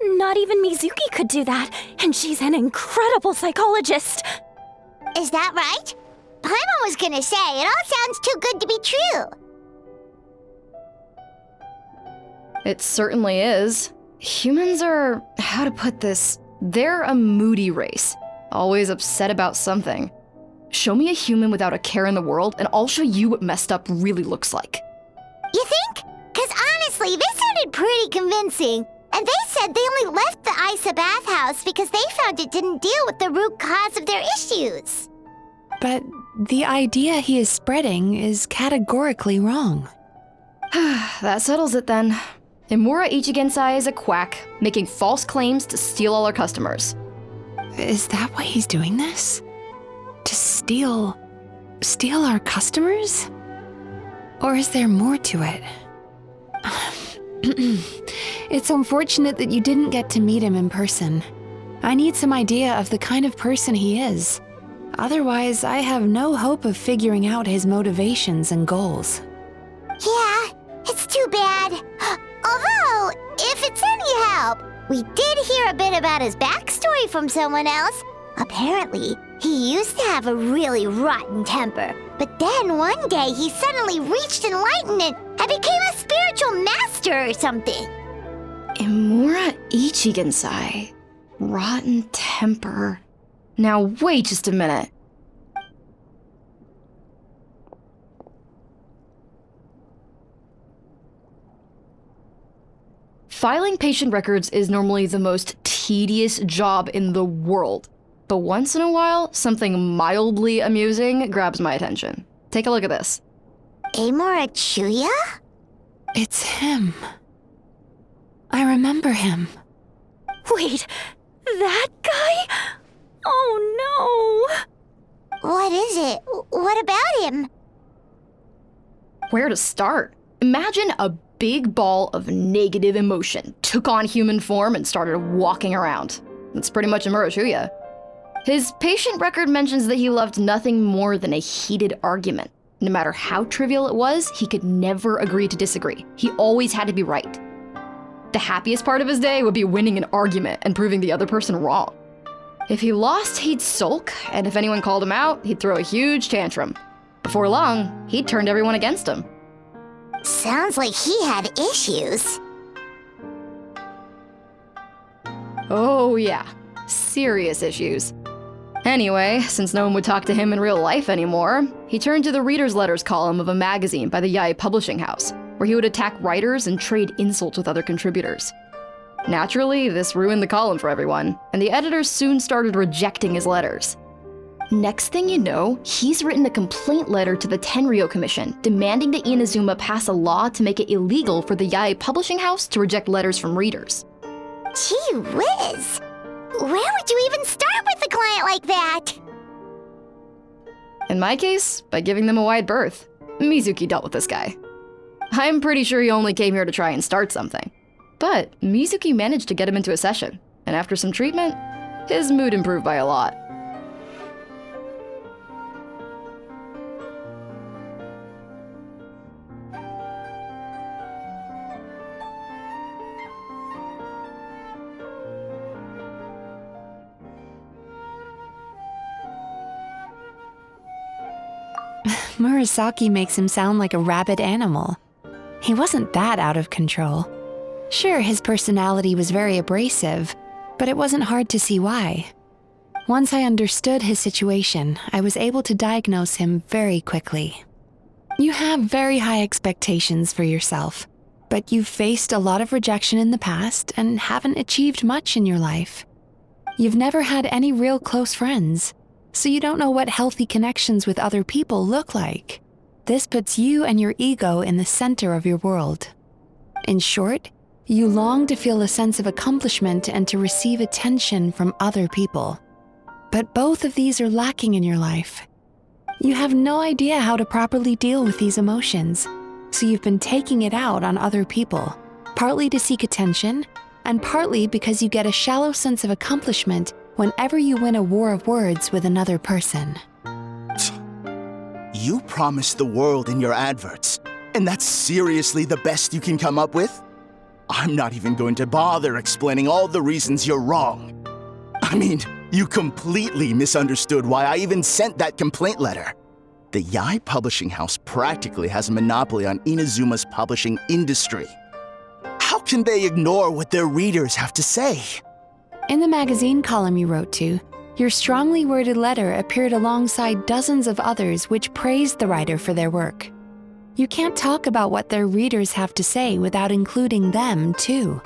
Not even Mizuki could do that, and she's an incredible psychologist. Is that right? Paimon was gonna say, it all sounds too good to be true. It certainly is. Humans are, how to put this, they're a moody race. Always upset about something. Show me a human without a care in the world, and I'll show you what messed up really looks like. You think? Cause honestly, this sounded pretty convincing. And they said they only left the Isa bathhouse because they found it didn't deal with the root cause of their issues. But the idea he is spreading is categorically wrong. That settles it then. Emura Ichigensai is a quack, making false claims to steal all our customers. Is that why he's doing this? To steal our customers? Or is there more to it? It's unfortunate that you didn't get to meet him in person. I need some idea of the kind of person he is. Otherwise, I have no hope of figuring out his motivations and goals. Yeah, it's too bad. Although, if it's any help, we did hear a bit about his backstory from someone else. Apparently, he used to have a really rotten temper, but then one day he suddenly reached enlightenment and became a spiritual master or something. Emura Ichigensai. Rotten temper. Now wait just a minute. Filing patient records is normally the most tedious job in the world. But once in a while, something mildly amusing grabs my attention. Take a look at this. Amura Chuya? It's him. I remember him. Wait, that guy? Oh no! What is it? What about him? Where to start? Imagine a big ball of negative emotion took on human form and started walking around. That's pretty much Emura Chuya. His patient record mentions that he loved nothing more than a heated argument. No matter how trivial it was, he could never agree to disagree. He always had to be right. The happiest part of his day would be winning an argument and proving the other person wrong. If he lost, he'd sulk, and if anyone called him out, he'd throw a huge tantrum. Before long, he'd turned everyone against him. Sounds like he had issues. Oh yeah, serious issues. Anyway, since no one would talk to him in real life anymore, he turned to the reader's letters column of a magazine by the Yae publishing house, where he would attack writers and trade insults with other contributors. Naturally, this ruined the column for everyone, and the editors soon started rejecting his letters. Next thing you know, he's written a complaint letter to the Tenryou Commission, demanding that Inazuma pass a law to make it illegal for the Yae publishing house to reject letters from readers. Gee whiz! Where would you even start with a client like that? In my case, by giving them a wide berth. Mizuki dealt with this guy. I'm pretty sure he only came here to try and start something. But Mizuki managed to get him into a session, and after some treatment, his mood improved by a lot. Murasaki makes him sound like a rabid animal. He wasn't that out of control. Sure, his personality was very abrasive, but it wasn't hard to see why. Once I understood his situation, I was able to diagnose him very quickly. You have very high expectations for yourself, but you've faced a lot of rejection in the past and haven't achieved much in your life. You've never had any real close friends, so you don't know what healthy connections with other people look like. This puts you and your ego in the center of your world. In short, you long to feel a sense of accomplishment and to receive attention from other people. But both of these are lacking in your life. You have no idea how to properly deal with these emotions, so you've been taking it out on other people, partly to seek attention, and partly because you get a shallow sense of accomplishment whenever you win a war of words with another person. You promised the world in your adverts, and that's seriously the best you can come up with? I'm not even going to bother explaining all the reasons you're wrong. I mean, you completely misunderstood why I even sent that complaint letter. The Yae publishing house practically has a monopoly on Inazuma's publishing industry. How can they ignore what their readers have to say? In the magazine column you wrote to, your strongly worded letter appeared alongside dozens of others which praised the writer for their work. You can't talk about what their readers have to say without including them, too.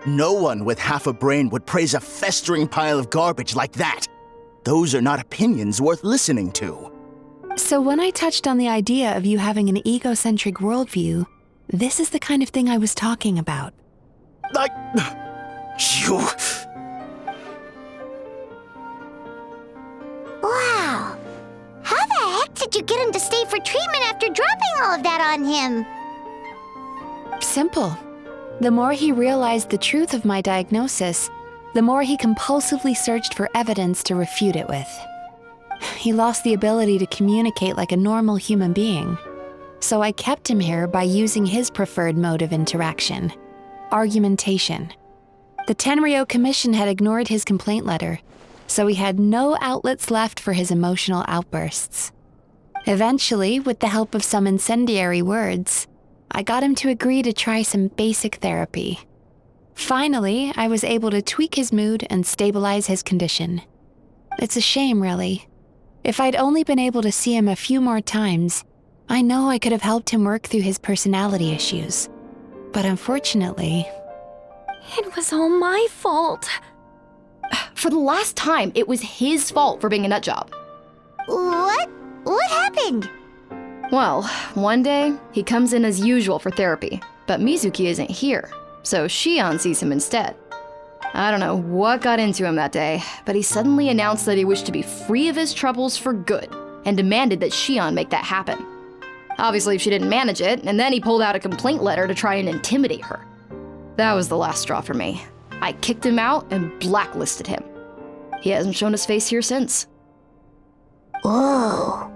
No one with half a brain would praise a festering pile of garbage like that. Those are not opinions worth listening to. So when I touched on the idea of you having an egocentric worldview, this is the kind of thing I was talking about. You... Wow. How the heck did you get him to stay for treatment after dropping all of that on him? Simple. The more he realized the truth of my diagnosis, the more he compulsively searched for evidence to refute it with. He lost the ability to communicate like a normal human being. So I kept him here by using his preferred mode of interaction, argumentation. The Tenryou Commission had ignored his complaint letter, so he had no outlets left for his emotional outbursts. Eventually, with the help of some incendiary words, I got him to agree to try some basic therapy. Finally, I was able to tweak his mood and stabilize his condition. It's a shame, really. If I'd only been able to see him a few more times, I know I could have helped him work through his personality issues. But unfortunately... It was all my fault. For the last time, it was his fault for being a nutjob. What? What happened? Well, one day, he comes in as usual for therapy, but Mizuki isn't here, so Shion sees him instead. I don't know what got into him that day, but he suddenly announced that he wished to be free of his troubles for good, and demanded that Shion make that happen. Obviously, she didn't manage it, and then he pulled out a complaint letter to try and intimidate her. That was the last straw for me. I kicked him out and blacklisted him. He hasn't shown his face here since. Whoa.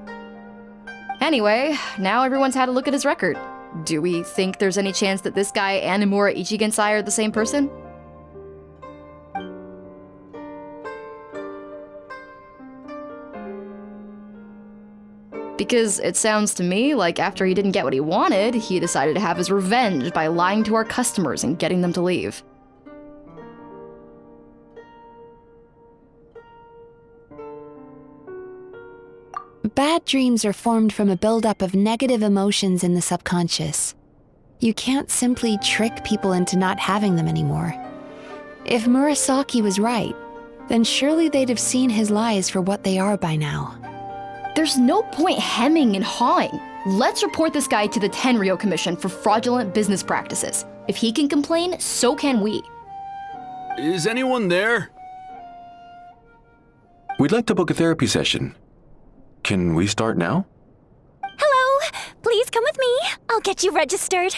Anyway, now everyone's had a look at his record. Do we think there's any chance that this guy and Imura Ichigensai are the same person? Because it sounds to me like after he didn't get what he wanted, he decided to have his revenge by lying to our customers and getting them to leave. Bad dreams are formed from a buildup of negative emotions in the subconscious. You can't simply trick people into not having them anymore. If Murasaki was right, then surely they'd have seen his lies for what they are by now. There's no point hemming and hawing. Let's report this guy to the Tenryo Commission for fraudulent business practices. If he can complain, so can we. Is anyone there? We'd like to book a therapy session. Can we start now? Hello! Please come with me. I'll get you registered.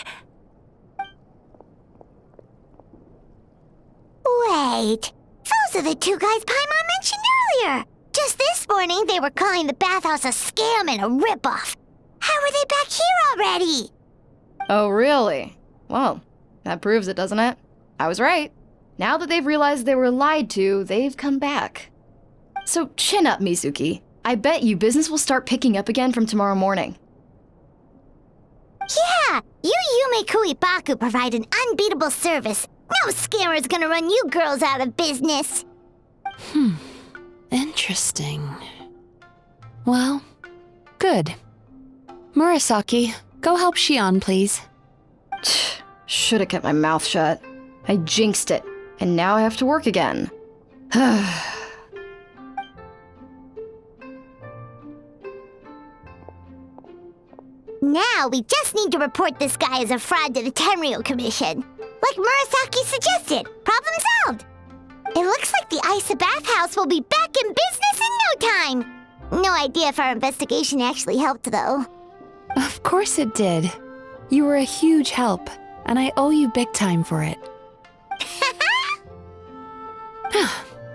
Wait, those are the two guys Paimon mentioned earlier. Just this morning, they were calling the bathhouse a scam and a ripoff. How are they back here already? Oh, really? Well, that proves it, doesn't it? I was right. Now that they've realized they were lied to, they've come back. So chin up, Mizuki. I bet you business will start picking up again from tomorrow morning. Yeah, you Yumemizuki Mizuki provide an unbeatable service. No scammer's gonna run you girls out of business. Interesting. Well, good. Murasaki, go help Shion, please. Should've kept my mouth shut. I jinxed it, and now I have to work again. Now we just need to report this guy as a fraud to the Tenryo Commission. Like Murasaki suggested. Problem solved. It looks like the Isa bathhouse will be back in business in no time. No idea if our investigation actually helped, though. Of course it did. You were a huge help, and I owe you big time for it.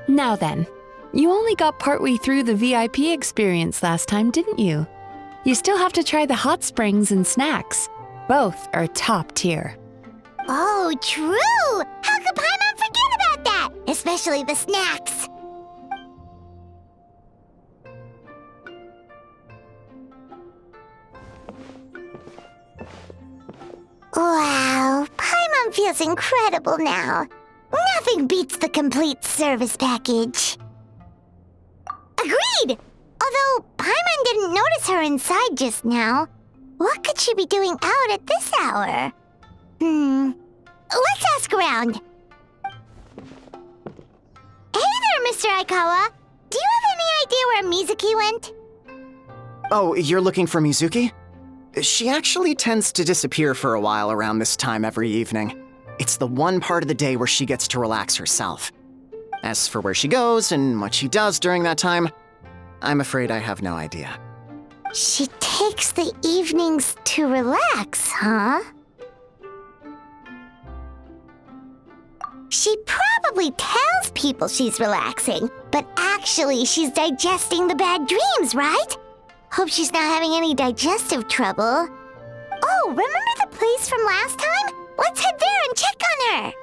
Now then, you only got partway through the VIP experience last time, didn't you? You still have to try the hot springs and snacks. Both are top tier. Oh, true! How could Paimon forget about that? Especially the snacks. Wow, Paimon feels incredible now. Nothing beats the complete service package. Agreed! Although Paimon didn't notice her inside just now. What could she be doing out at this hour? Let's ask around. Hey there, Mr. Aikawa. Do you have any idea where Mizuki went? Oh, you're looking for Mizuki? She actually tends to disappear for a while around this time every evening. It's the one part of the day where she gets to relax herself. As for where she goes and what she does during that time, I'm afraid I have no idea. She takes the evenings to relax, huh? She probably tells people she's relaxing, but actually she's digesting the bad dreams, right? Hope she's not having any digestive trouble. Oh, remember the place from last time? Let's head there and check on her.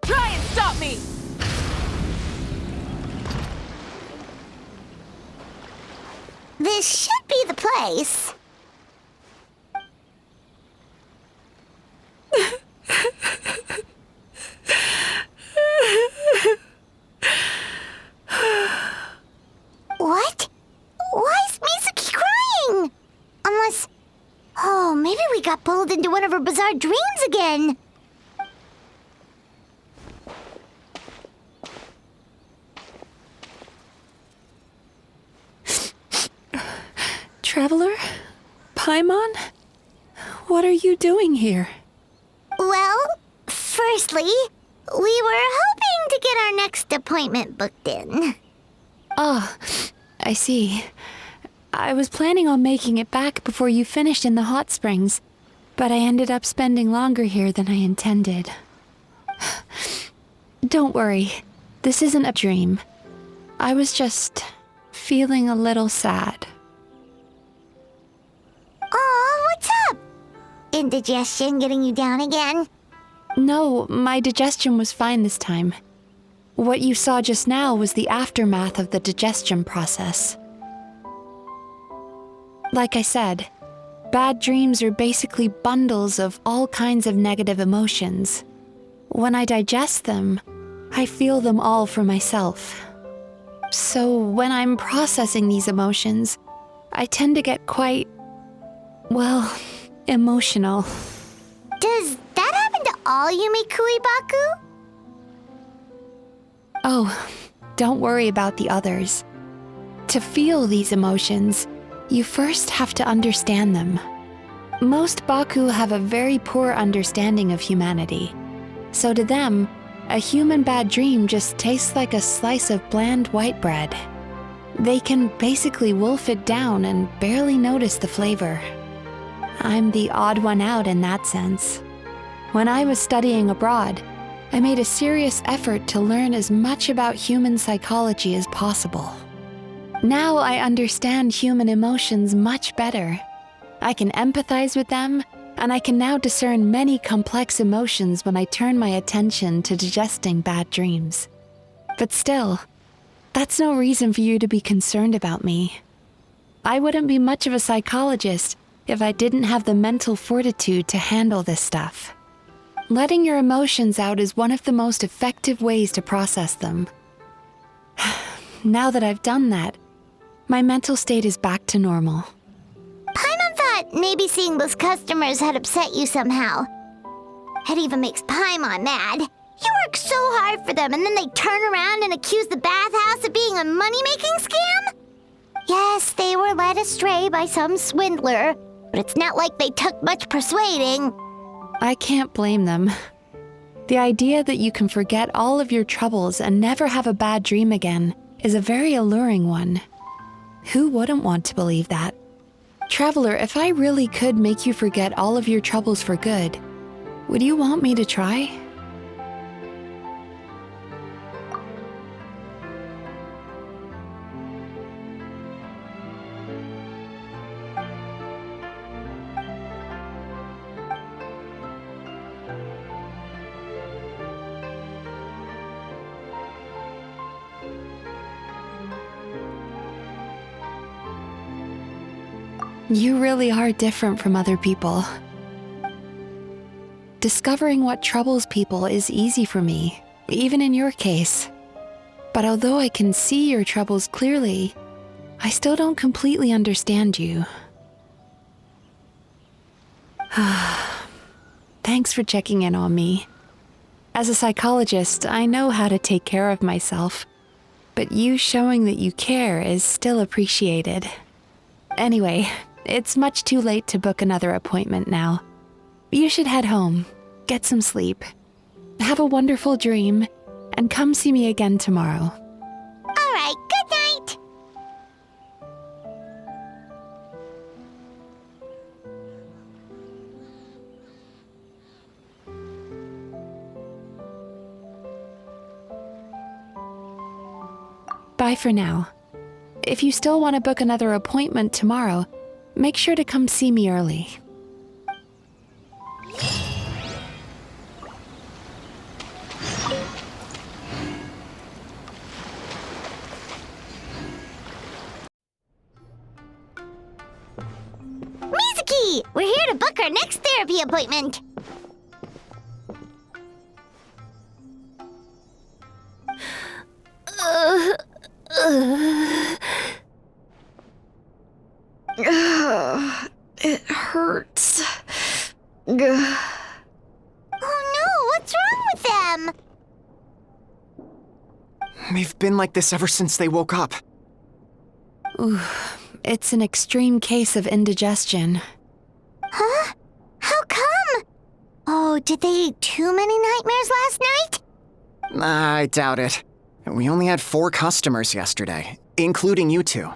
Try and stop me! This should be the place. What? Why is Mizuki crying? Unless... Oh, maybe we got pulled into one of her bizarre dreams again. Traveler? Paimon? What are you doing here? Well, firstly, we were hoping to get our next appointment booked in. Oh, I see. I was planning on making it back before you finished in the hot springs, but I ended up spending longer here than I intended. Don't worry, this isn't a dream. I was just feeling a little sad. Oh, what's up? Indigestion getting you down again? No, my digestion was fine this time. What you saw just now was the aftermath of the digestion process. Like I said, bad dreams are basically bundles of all kinds of negative emotions. When I digest them, I feel them all for myself. So when I'm processing these emotions, I tend to get quite, well, emotional. Does that happen to all Yumikui Baku? Oh, don't worry about the others. To feel these emotions, you first have to understand them. Most Baku have a very poor understanding of humanity. So to them, a human bad dream just tastes like a slice of bland white bread. They can basically wolf it down and barely notice the flavor. I'm the odd one out in that sense. When I was studying abroad, I made a serious effort to learn as much about human psychology as possible. Now I understand human emotions much better. I can empathize with them, and I can now discern many complex emotions when I turn my attention to digesting bad dreams. But still, that's no reason for you to be concerned about me. I wouldn't be much of a psychologist if I didn't have the mental fortitude to handle this stuff. Letting your emotions out is one of the most effective ways to process them. Now that I've done that, my mental state is back to normal. Paimon thought maybe seeing those customers had upset you somehow. It even makes Paimon mad. You work so hard for them and then they turn around and accuse the bathhouse of being a money-making scam? Yes, they were led astray by some swindler, but it's not like they took much persuading. I can't blame them. The idea that you can forget all of your troubles and never have a bad dream again is a very alluring one. Who wouldn't want to believe that? Traveler, if I really could make you forget all of your troubles for good, would you want me to try? You really are different from other people. Discovering what troubles people is easy for me, even in your case. But although I can see your troubles clearly, I still don't completely understand you. Thanks for checking in on me. As a psychologist, I know how to take care of myself, but you showing that you care is still appreciated. Anyway, it's much too late to book another appointment now. You should head home, get some sleep, have a wonderful dream, and come see me again tomorrow. All right, good night. Bye for now. If you still want to book another appointment tomorrow, make sure to come see me early. Mizuki! We're here to book our next therapy appointment. It hurts. Oh no, what's wrong with them? They've been like this ever since they woke up. Ooh, it's an extreme case of indigestion. Huh? How come? Oh, did they eat too many nightmares last night? I doubt it. We only had 4 customers yesterday, including you two.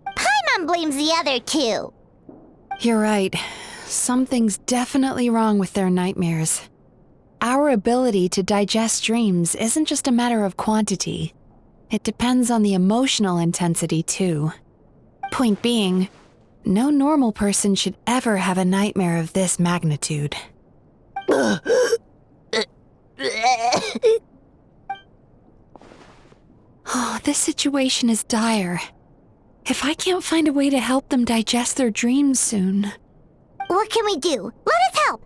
Paimon blames the other 2. You're right. Something's definitely wrong with their nightmares. Our ability to digest dreams isn't just a matter of quantity. It depends on the emotional intensity, too. Point being, no normal person should ever have a nightmare of this magnitude. Oh, this situation is dire. If I can't find a way to help them digest their dreams soon... What can we do? Let us help!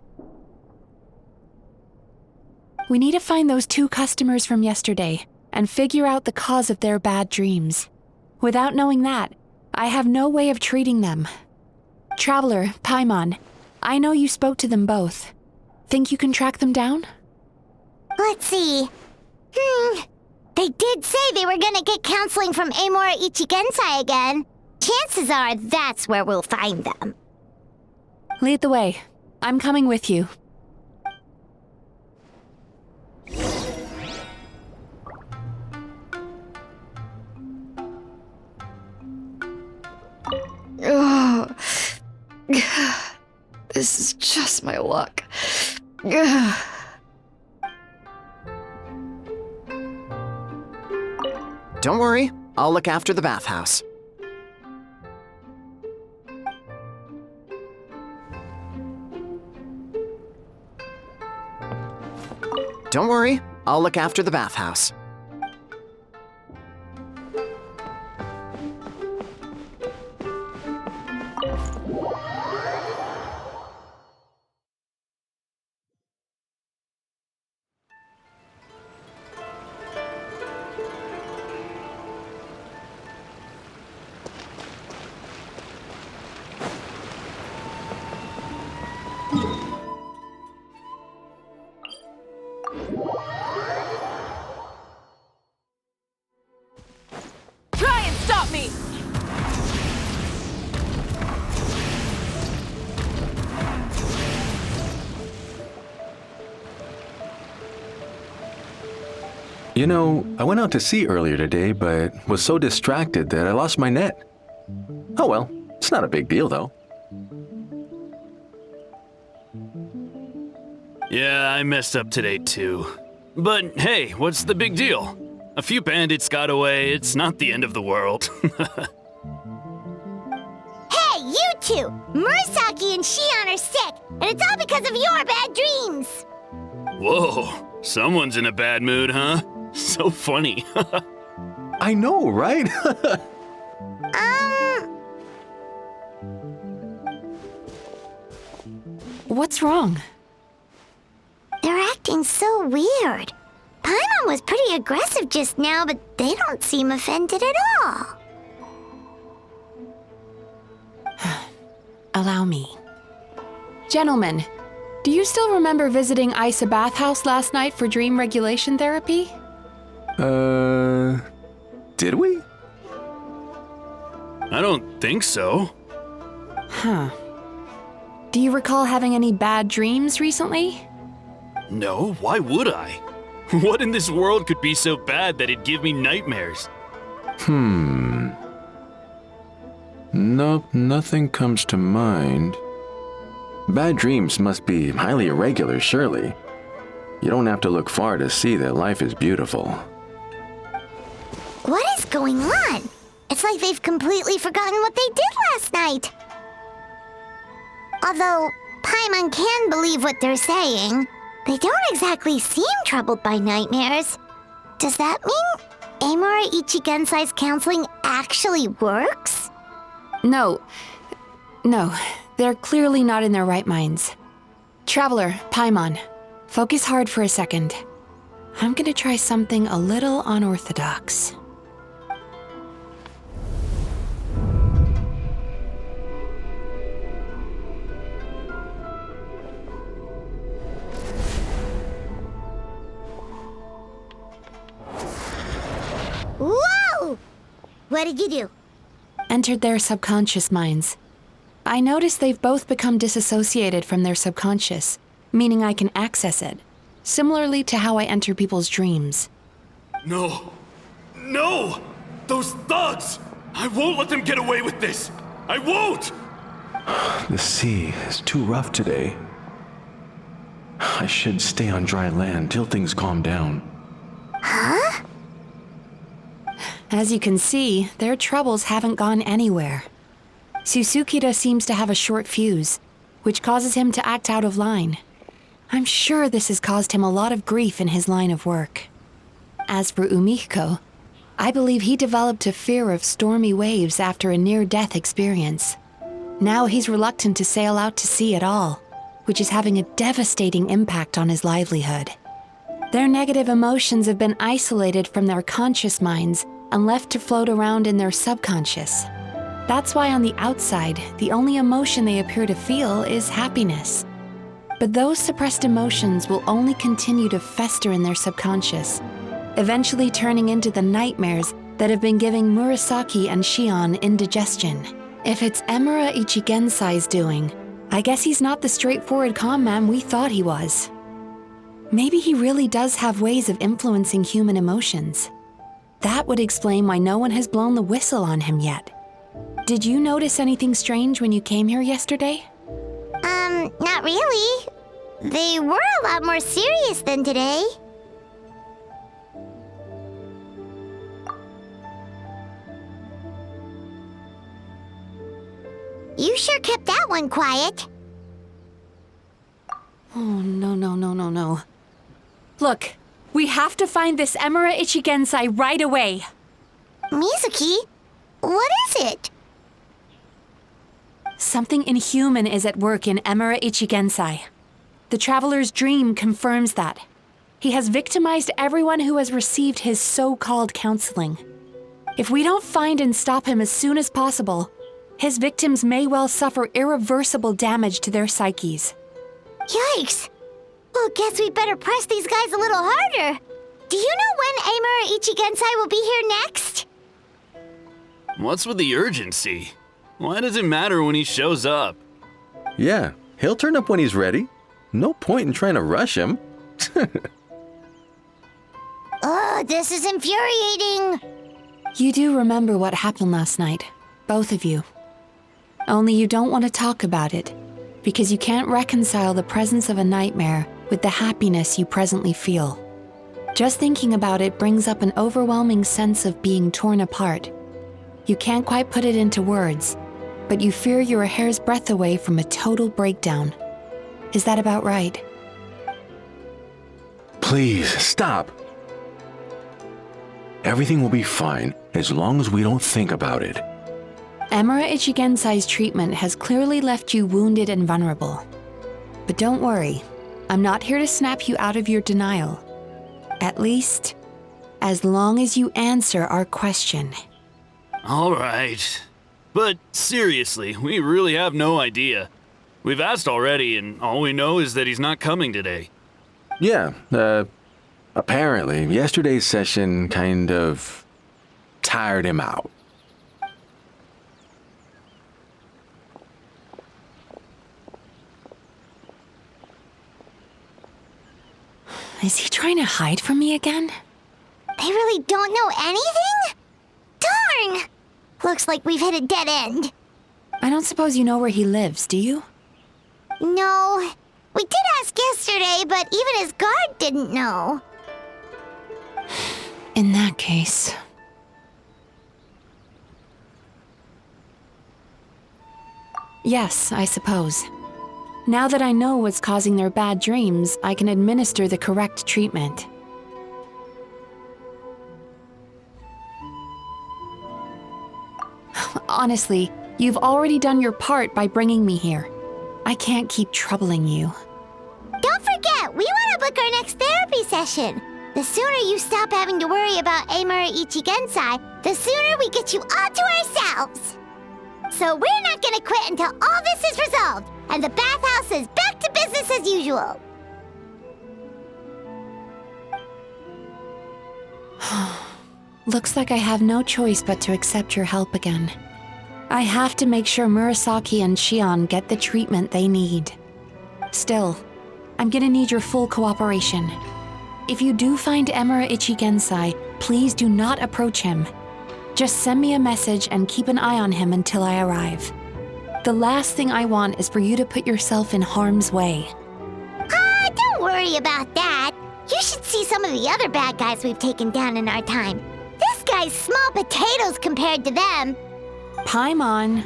We need to find those 2 customers from yesterday and figure out the cause of their bad dreams. Without knowing that, I have no way of treating them. Traveler, Paimon, I know you spoke to them both. Think you can track them down? Let's see. They did say they were gonna get counseling from Amora Ichigensai again. Chances are that's where we'll find them. Lead the way. I'm coming with you. Ugh. This is just my luck. Ugh. Don't worry, I'll look after the bathhouse. Don't worry, I'll look after the bathhouse. Try and stop me! You know, I went out to sea earlier today, but was so distracted that I lost my net. Oh well, it's not a big deal though. Yeah, I messed up today too. But hey, what's the big deal? A few bandits got away, it's not the end of the world. Hey, you two! Murasaki and Shion are sick, and it's all because of your bad dreams! Whoa, someone's in a bad mood, huh? So funny. I know, right? What's wrong? They're acting so weird. Paimon was pretty aggressive just now, but they don't seem offended at all. Allow me. Gentlemen, do you still remember visiting Isa Bathhouse last night for dream regulation therapy? Did we? I don't think so. Huh. Do you recall having any bad dreams recently? No, why would I? What in this world could be so bad that it'd give me nightmares? Nope, nothing comes to mind. Bad dreams must be highly irregular, surely. You don't have to look far to see that life is beautiful. What is going on? It's like they've completely forgotten what they did last night. Although Paimon can believe what they're saying, they don't exactly seem troubled by nightmares. Does that mean Amora Ichigensai's counseling actually works? No, they're clearly not in their right minds. Traveler, Paimon, focus hard for a second. I'm gonna try something a little unorthodox. Whoa! What did you do? Entered their subconscious minds. I noticed they've both become disassociated from their subconscious, meaning I can access it, similarly to how I enter people's dreams. No! No! Those thugs! I won't let them get away with this! I won't! The sea is too rough today. I should stay on dry land till things calm down. Huh? As you can see, their troubles haven't gone anywhere. Susukida seems to have a short fuse, which causes him to act out of line. I'm sure this has caused him a lot of grief in his line of work. As for Umiko, I believe he developed a fear of stormy waves after a near-death experience. Now he's reluctant to sail out to sea at all, which is having a devastating impact on his livelihood. Their negative emotions have been isolated from their conscious minds and left to float around in their subconscious. That's why on the outside, the only emotion they appear to feel is happiness. But those suppressed emotions will only continue to fester in their subconscious, eventually turning into the nightmares that have been giving Murasaki and Shion indigestion. If it's Emura Ichigensai's doing, I guess he's not the straightforward calm man we thought he was. Maybe he really does have ways of influencing human emotions. That would explain why no one has blown the whistle on him yet. Did you notice anything strange when you came here yesterday? Not really. They were a lot more serious than today. You sure kept that one quiet. Oh, no. Look, we have to find this Emura Ichigensai right away. Mizuki, what is it? Something inhuman is at work in Emura Ichigensai. The Traveler's Dream confirms that. He has victimized everyone who has received his so-called counseling. If we don't find and stop him as soon as possible, his victims may well suffer irreversible damage to their psyches. Yikes! Well, guess we better press these guys a little harder. Do you know when Emura Ichigensai will be here next? What's with the urgency? Why does it matter when he shows up? Yeah, he'll turn up when he's ready. No point in trying to rush him. Ugh, this is infuriating. You do remember what happened last night, both of you. Only you don't want to talk about it, because you can't reconcile the presence of a nightmare with the happiness you presently feel. Just thinking about it brings up an overwhelming sense of being torn apart. You can't quite put it into words, but you fear you're a hair's breadth away from a total breakdown. Is that about right? Please, stop. Everything will be fine as long as we don't think about it. Emura Ichigensai's treatment has clearly left you wounded and vulnerable. But don't worry, I'm not here to snap you out of your denial. At least, as long as you answer our question. All right. But seriously, we really have no idea. We've asked already, and all we know is that he's not coming today. Yeah, apparently, yesterday's session kind of tired him out. Is he trying to hide from me again? They really don't know anything? Darn! Looks like we've hit a dead end. I don't suppose you know where he lives, do you? No. We did ask yesterday, but even his guard didn't know. In that case... Yes, I suppose. Now that I know what's causing their bad dreams, I can administer the correct treatment. Honestly, you've already done your part by bringing me here. I can't keep troubling you. Don't forget, we want to book our next therapy session. The sooner you stop having to worry about Emura Ichigensai, the sooner we get you all to ourselves. So we're not gonna quit until all this is resolved, and the bathhouse is back to business as usual. Looks like I have no choice but to accept your help again. I have to make sure Murasaki and Shion get the treatment they need. Still, I'm gonna need your full cooperation. If you do find Emura Ichigensai, please do not approach him. Just send me a message and keep an eye on him until I arrive. The last thing I want is for you to put yourself in harm's way. Don't worry about that. You should see some of the other bad guys we've taken down in our time. This guy guys small potatoes compared to them. Paimon.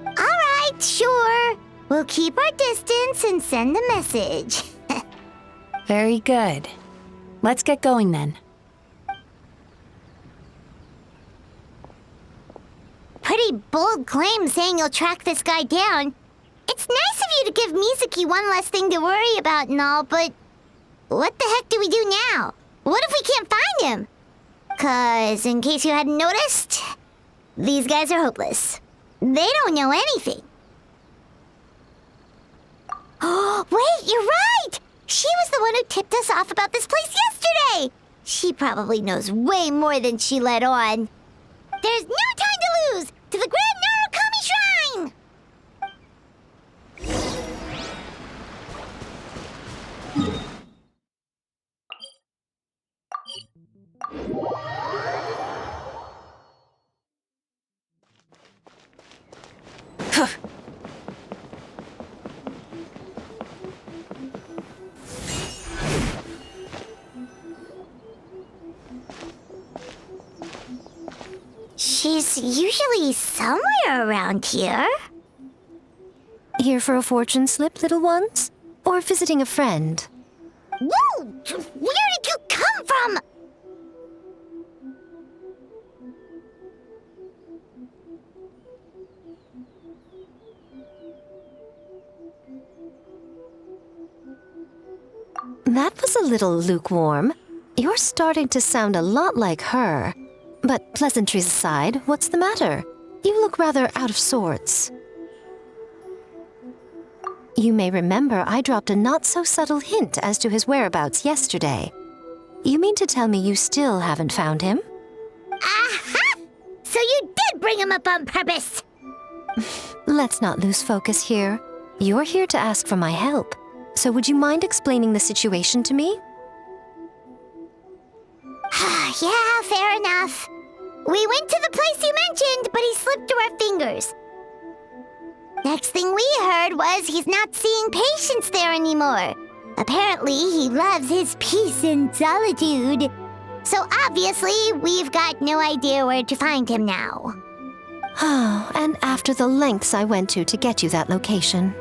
Alright, sure. We'll keep our distance and send a message. Very good. Let's get going then. Pretty bold claim saying you'll track this guy down. It's nice of you to give Mizuki one less thing to worry about and all, but what the heck do we do now? What if we can't find him? 'Cause, in case you hadn't noticed, these guys are hopeless. They don't know anything. Oh, wait, you're right! She was the one who tipped us off about this place yesterday! She probably knows way more than she let on. There's no time to lose! To the Grand Narukami Shrine! She's usually somewhere around here. Here for a fortune slip, little ones? Or visiting a friend? Whoa! Where did you come from? That was a little lukewarm. You're starting to sound a lot like her. But pleasantries aside, what's the matter? You look rather out of sorts. You may remember I dropped a not-so-subtle hint as to his whereabouts yesterday. You mean to tell me you still haven't found him? Aha! So you did bring him up on purpose! Let's not lose focus here. You're here to ask for my help. So would you mind explaining the situation to me? Yeah, fair enough. We went to the place you mentioned, but he slipped through our fingers. Next thing we heard was he's not seeing patients there anymore. Apparently, he loves his peace and solitude. So obviously, we've got no idea where to find him now. Oh, and after the lengths I went to get you that location.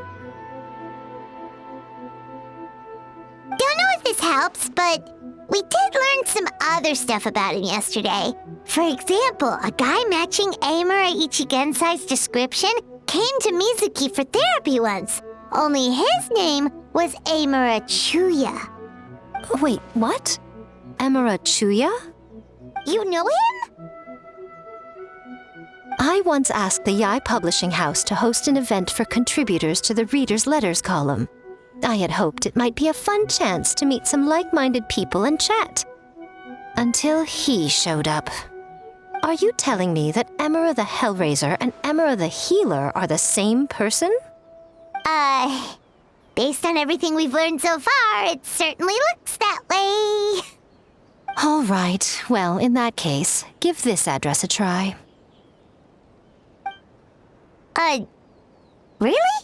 Don't know if this helps, but we did learn some other stuff about him yesterday. For example, a guy matching Amura Ichigensai's description came to Mizuki for therapy once. Only his name was Amura Chuya. Wait, what? Amura Chuya? You know him? I once asked the Yae Publishing House to host an event for contributors to the Reader's Letters column. I had hoped it might be a fun chance to meet some like-minded people and chat. Until he showed up. Are you telling me that Amura the Hellraiser and Amura the Healer are the same person? Based on everything we've learned so far, it certainly looks that way. All right, well, in that case, give this address a try. Really?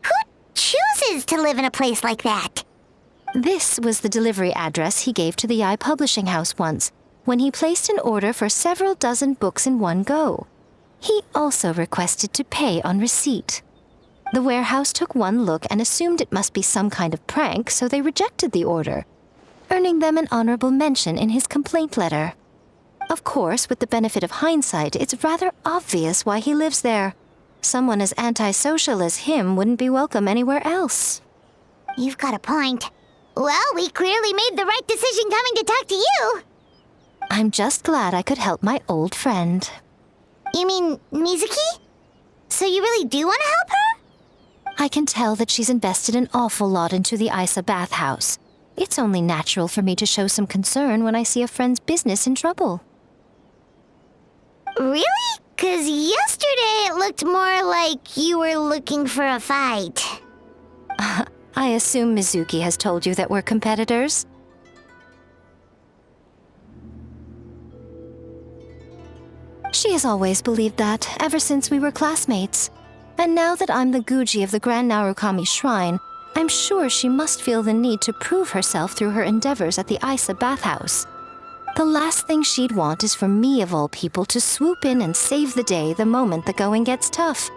Who chooses to live in a place like that? This was the delivery address he gave to the Yae Publishing House once, when he placed an order for several dozen books in one go. He also requested to pay on receipt. The warehouse took one look and assumed it must be some kind of prank, so they rejected the order, earning them an honorable mention in his complaint letter. Of course, with the benefit of hindsight, it's rather obvious why he lives there. Someone as antisocial as him wouldn't be welcome anywhere else. You've got a point. Well, we clearly made the right decision coming to talk to you. I'm just glad I could help my old friend. You mean Mizuki? So you really do want to help her? I can tell that she's invested an awful lot into the Isa bathhouse. It's only natural for me to show some concern when I see a friend's business in trouble. Really? 'Cause yesterday it looked more like you were looking for a fight. I assume Mizuki has told you that we're competitors? She has always believed that, ever since we were classmates. And now that I'm the Guji of the Grand Narukami Shrine, I'm sure she must feel the need to prove herself through her endeavors at the Isa bathhouse. The last thing she'd want is for me, of all people, to swoop in and save the day the moment the going gets tough.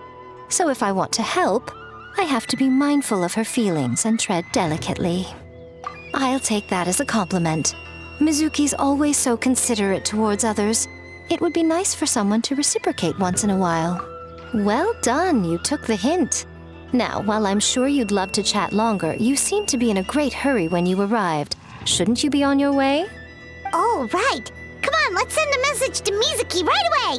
So if I want to help, I have to be mindful of her feelings and tread delicately. I'll take that as a compliment. Mizuki's always so considerate towards others. It would be nice for someone to reciprocate once in a while. Well done, you took the hint. Now, while I'm sure you'd love to chat longer, you seemed to be in a great hurry when you arrived. Shouldn't you be on your way? Oh, right. Come on, let's send a message to Mizuki right away.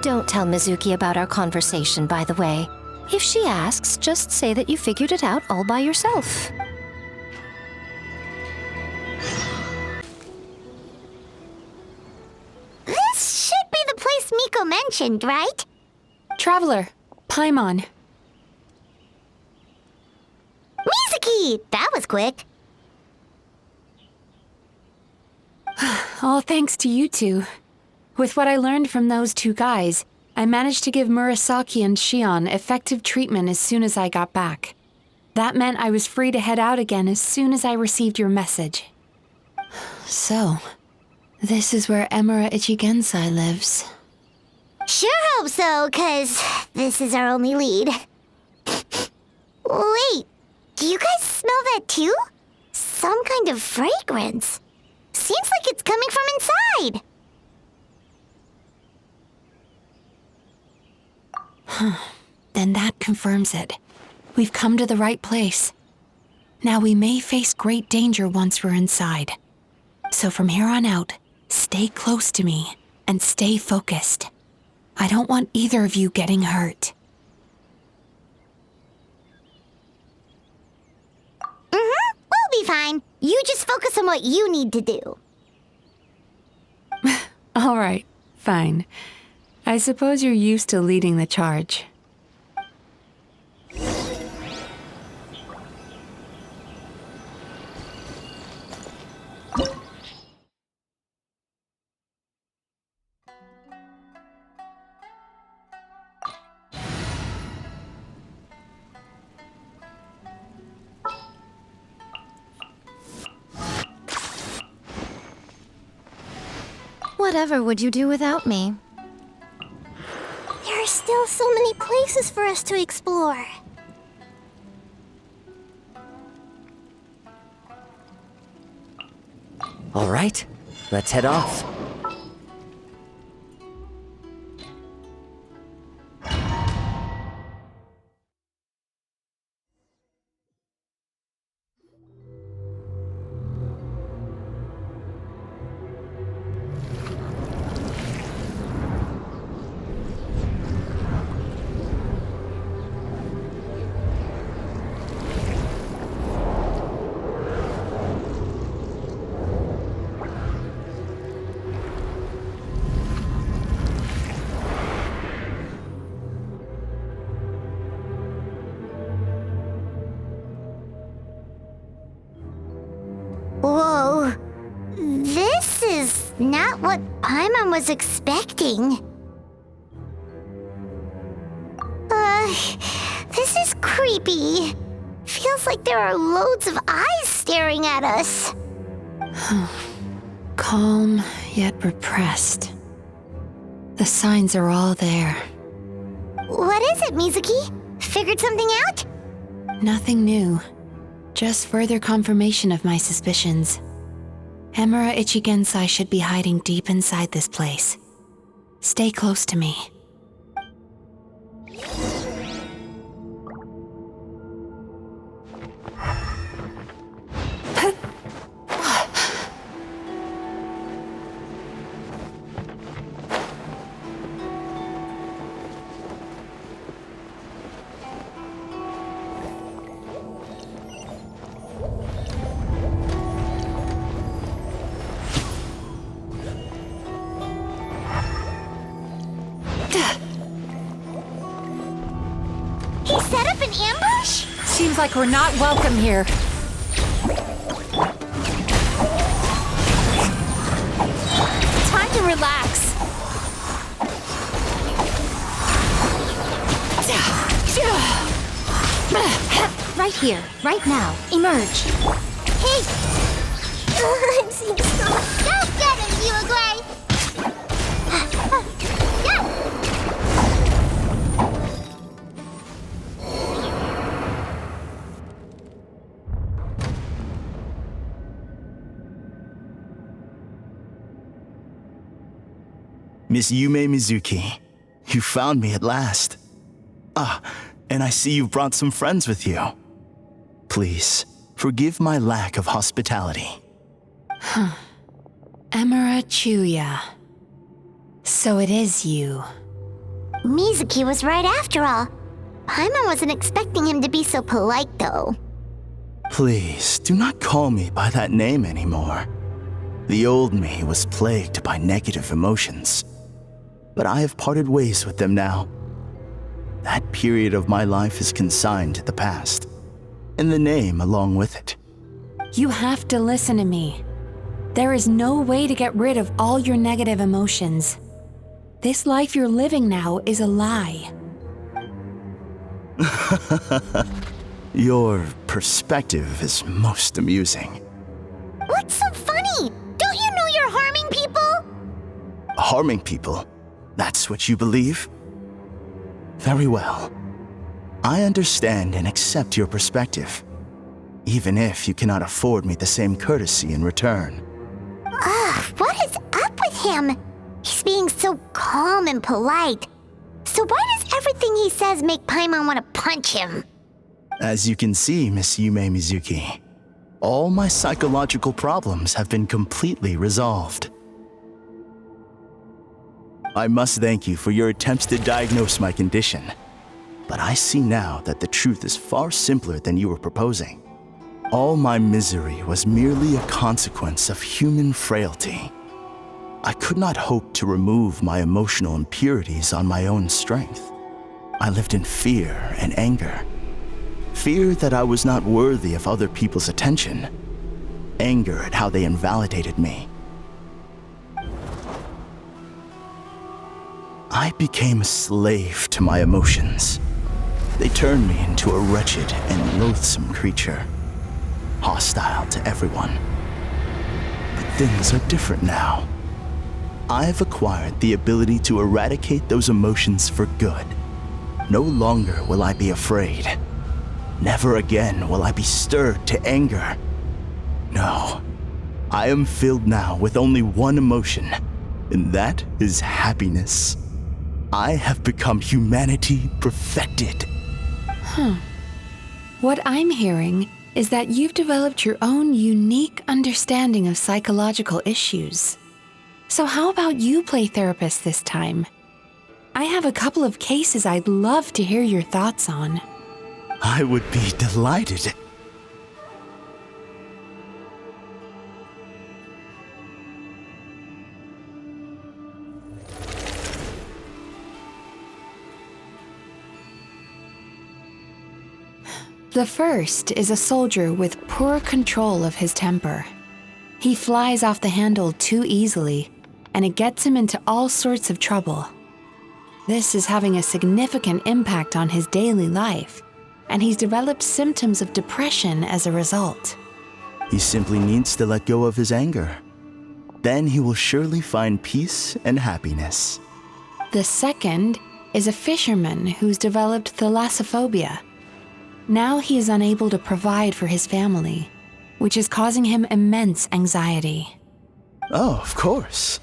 Don't tell Mizuki about our conversation, by the way. If she asks, just say that you figured it out all by yourself. This should be the place Miko mentioned, right? Traveler, Paimon. Mizuki! That was quick. All thanks to you two. With what I learned from those two guys, I managed to give Murasaki and Shion effective treatment as soon as I got back. That meant I was free to head out again as soon as I received your message. So, this is where Emura Ichigensai lives. Sure hope so, 'cause this is our only lead. Wait, do you guys smell that too? Some kind of fragrance. Seems like it's coming from inside. Then that confirms it. We've come to the right place. Now we may face great danger once we're inside. So from here on out, stay close to me and stay focused. I don't want either of you getting hurt. We'll be fine. You just focus on what you need to do. All right, fine. I suppose you're used to leading the charge. Whatever would you do without me? There are still so many places for us to explore. All right, let's head off. Whoa. This is not what Paimon was expecting. This is creepy. Feels like there are loads of eyes staring at us. Calm, yet repressed. The signs are all there. What is it, Mizuki? Figured something out? Nothing new. Just further confirmation of my suspicions. Emura Ichigensai should be hiding deep inside this place. Stay close to me. He set up an ambush? Seems like we're not welcome here. Time to relax. Right here, right now. Emerge. Hey! I'm seeing stuff. Go get him, you agree? Miss Yumemizuki, you found me at last. Ah, and I see you've brought some friends with you. Please, forgive my lack of hospitality. Melancholia. So it is you. Mizuki was right after all. Paimon wasn't expecting him to be so polite, though. Please, do not call me by that name anymore. The old me was plagued by negative emotions, but I have parted ways with them now. That period of my life is consigned to the past, and the name along with it. You have to listen to me. There is no way to get rid of all your negative emotions. This life you're living now is a lie. Your perspective is most amusing. What's so funny? Don't you know you're harming people? Harming people? That's what you believe? Very well. I understand and accept your perspective, even if you cannot afford me the same courtesy in return. What is up with him? He's being so calm and polite. So why does everything he says make Paimon want to punch him? As you can see, Miss Yumemizuki, all my psychological problems have been completely resolved. I must thank you for your attempts to diagnose my condition, but I see now that the truth is far simpler than you were proposing. All my misery was merely a consequence of human frailty. I could not hope to remove my emotional impurities on my own strength. I lived in fear and anger. Fear that I was not worthy of other people's attention. Anger at how they invalidated me. I became a slave to my emotions. They turned me into a wretched and loathsome creature, hostile to everyone. But things are different now. I've acquired the ability to eradicate those emotions for good. No longer will I be afraid. Never again will I be stirred to anger. No, I am filled now with only one emotion, and that is happiness. I have become humanity perfected. What I'm hearing is that you've developed your own unique understanding of psychological issues. So how about you play therapist this time? I have a couple of cases I'd love to hear your thoughts on. I would be delighted. The first is a soldier with poor control of his temper. He flies off the handle too easily, and it gets him into all sorts of trouble. This is having a significant impact on his daily life, and he's developed symptoms of depression as a result. He simply needs to let go of his anger. Then he will surely find peace and happiness. The second is a fisherman who's developed thalassophobia. Now he is unable to provide for his family, which is causing him immense anxiety. Oh, of course.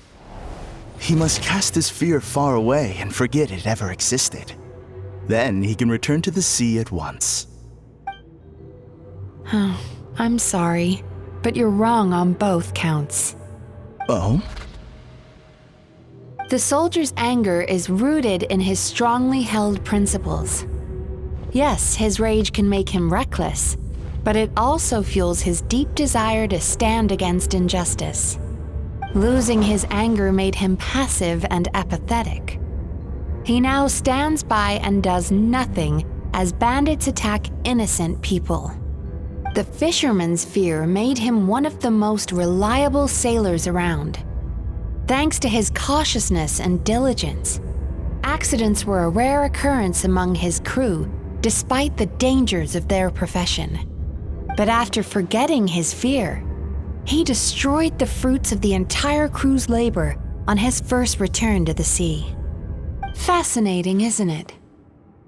He must cast his fear far away and forget it ever existed. Then he can return to the sea at once. I'm sorry, but you're wrong on both counts. Oh? The soldier's anger is rooted in his strongly held principles. Yes, his rage can make him reckless, but it also fuels his deep desire to stand against injustice. Losing his anger made him passive and apathetic. He now stands by and does nothing as bandits attack innocent people. The fisherman's fear made him one of the most reliable sailors around. Thanks to his cautiousness and diligence, accidents were a rare occurrence among his crew, despite the dangers of their profession. But after forgetting his fear, he destroyed the fruits of the entire crew's labor on his first return to the sea. Fascinating, isn't it?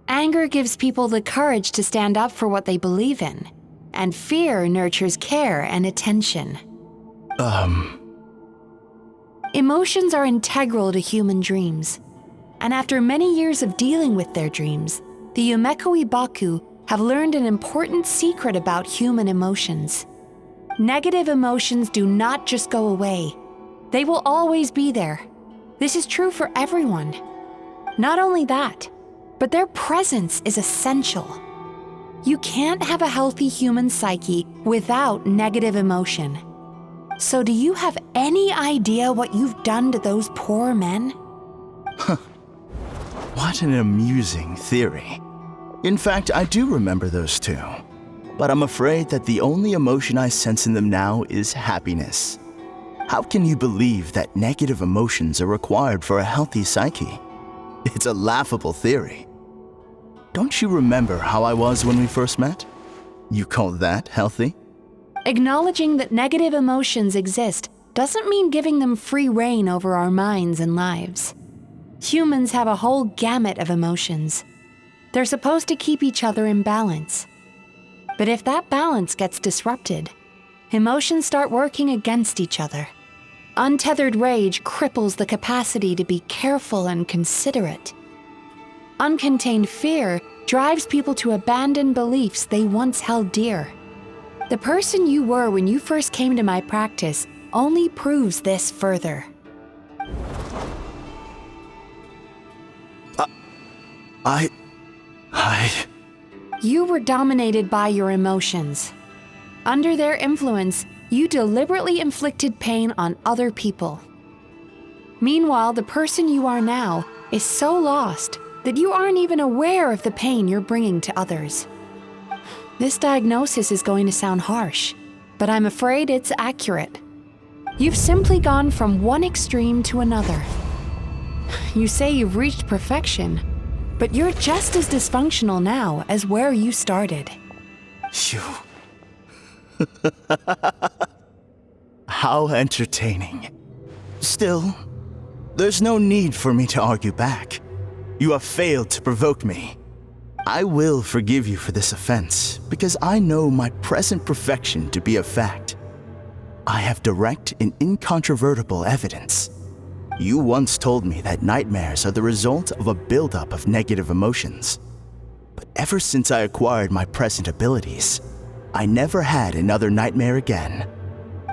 Anger gives people the courage to stand up for what they believe in, and fear nurtures care and attention. Emotions are integral to human dreams, and after many years of dealing with their dreams, the Yumeko Baku have learned an important secret about human emotions. Negative emotions do not just go away. They will always be there. This is true for everyone. Not only that, but their presence is essential. You can't have a healthy human psyche without negative emotion. So do you have any idea what you've done to those poor men? What an amusing theory. In fact, I do remember those two. But I'm afraid that the only emotion I sense in them now is happiness. How can you believe that negative emotions are required for a healthy psyche? It's a laughable theory. Don't you remember how I was when we first met? You call that healthy? Acknowledging that negative emotions exist doesn't mean giving them free rein over our minds and lives. Humans have a whole gamut of emotions. They're supposed to keep each other in balance. But if that balance gets disrupted, emotions start working against each other. Untethered rage cripples the capacity to be careful and considerate. Uncontained fear drives people to abandon beliefs they once held dear. The person you were when you first came to my practice only proves this further. You were dominated by your emotions. Under their influence, you deliberately inflicted pain on other people. Meanwhile, the person you are now is so lost that you aren't even aware of the pain you're bringing to others. This diagnosis is going to sound harsh, but I'm afraid it's accurate. You've simply gone from one extreme to another. You say you've reached perfection, but you're just as dysfunctional now as where you started. Phew. How entertaining. Still, there's no need for me to argue back. You have failed to provoke me. I will forgive you for this offense, because I know my present perfection to be a fact. I have direct and incontrovertible evidence. You once told me that nightmares are the result of a buildup of negative emotions. But ever since I acquired my present abilities, I never had another nightmare again.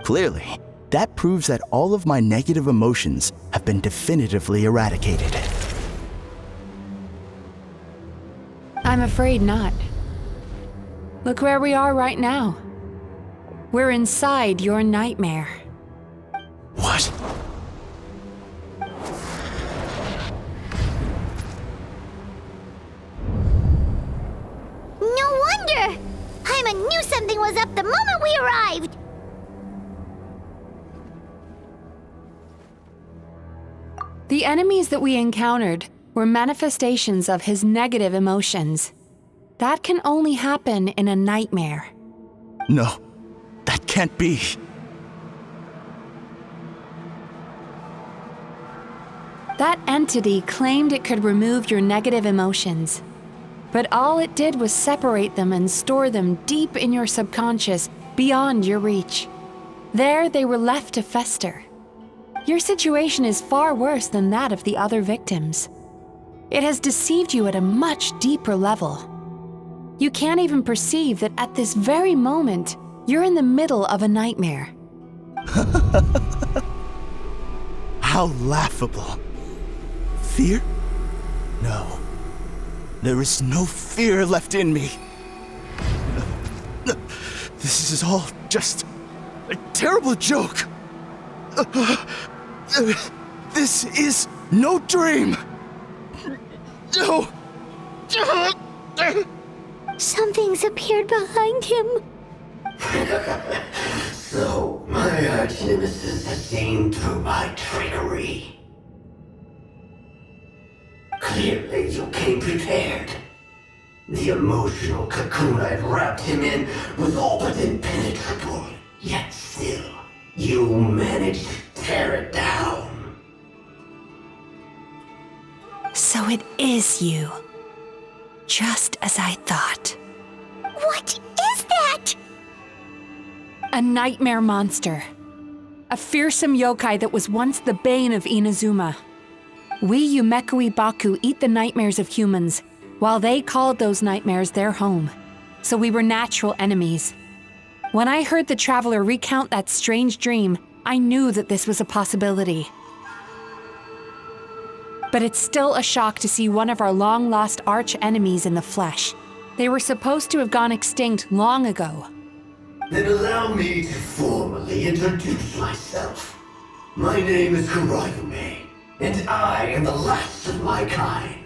Clearly, that proves that all of my negative emotions have been definitively eradicated. I'm afraid not. Look where we are right now. We're inside your nightmare. What? No wonder! Hyman knew something was up the moment we arrived! The enemies that we encountered were manifestations of his negative emotions. That can only happen in a nightmare. No, that can't be. That entity claimed it could remove your negative emotions. But all it did was separate them and store them deep in your subconscious, beyond your reach. There they were left to fester. Your situation is far worse than that of the other victims. It has deceived you at a much deeper level. You can't even perceive that at this very moment, you're in the middle of a nightmare. How laughable. Fear? No. There is no fear left in me. This is all just a terrible joke. This is no dream. No. Something's appeared behind him. So, my arch-nemesis has seen through my trickery. Clearly, you came prepared. The emotional cocoon I'd wrapped him in was all but impenetrable. Yet still, you managed to tear it down. So it is you. Just as I thought. What is that? A nightmare monster. A fearsome yokai that was once the bane of Inazuma. We Yumekui Baku eat the nightmares of humans, while they called those nightmares their home. So we were natural enemies. When I heard the traveler recount that strange dream, I knew that this was a possibility. But it's still a shock to see one of our long-lost arch-enemies in the flesh. They were supposed to have gone extinct long ago. Then allow me to formally introduce myself. My name is Kurayume, and I am the last of my kind.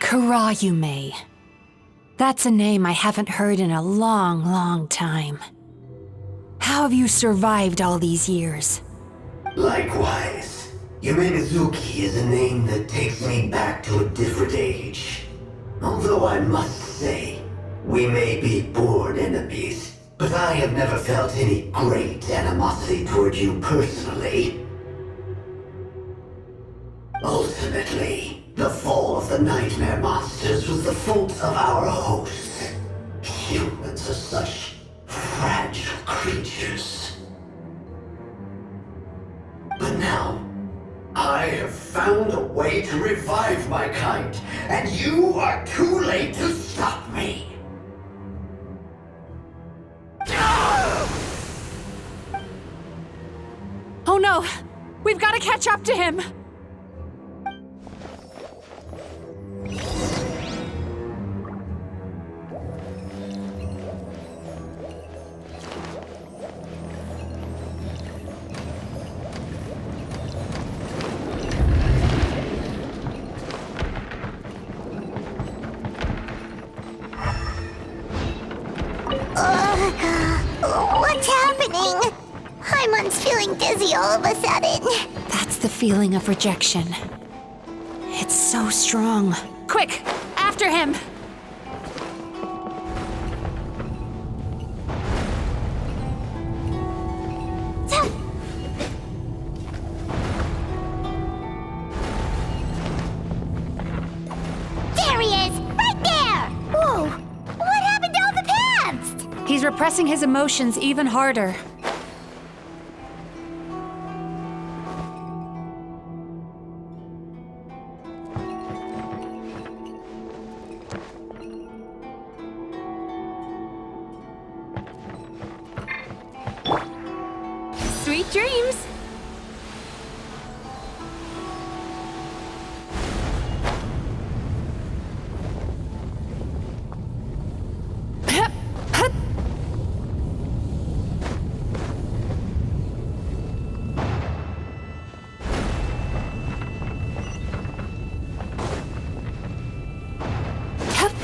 Kurayume. That's a name I haven't heard in a long, long time. How have you survived all these years? Likewise, Yumemizuki is a name that takes me back to a different age. Although I must say, we may be born enemies, but I have never felt any great animosity toward you personally. Ultimately, the fall of the nightmare monsters was the fault of our hosts. Humans are such fragile creatures. But now, I have found a way to revive my kind, and you are too late to stop me. Oh no! We've got to catch up to him! What's happening? Haimon's feeling dizzy all of a sudden. That's the feeling of rejection. It's so strong. Quick! After him! There he is! Right there! Whoa! What happened to all the paths? He's repressing his emotions even harder. Sweet dreams!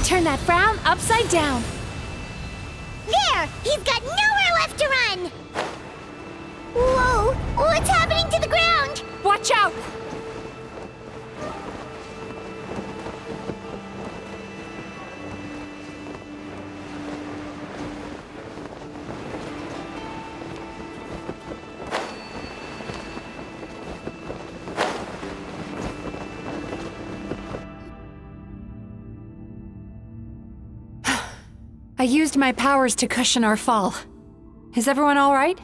Turn that frown upside down. There! He's got nowhere left to run! Whoa! What's happening to the ground? Watch out! I used my powers to cushion our fall. Is everyone all right?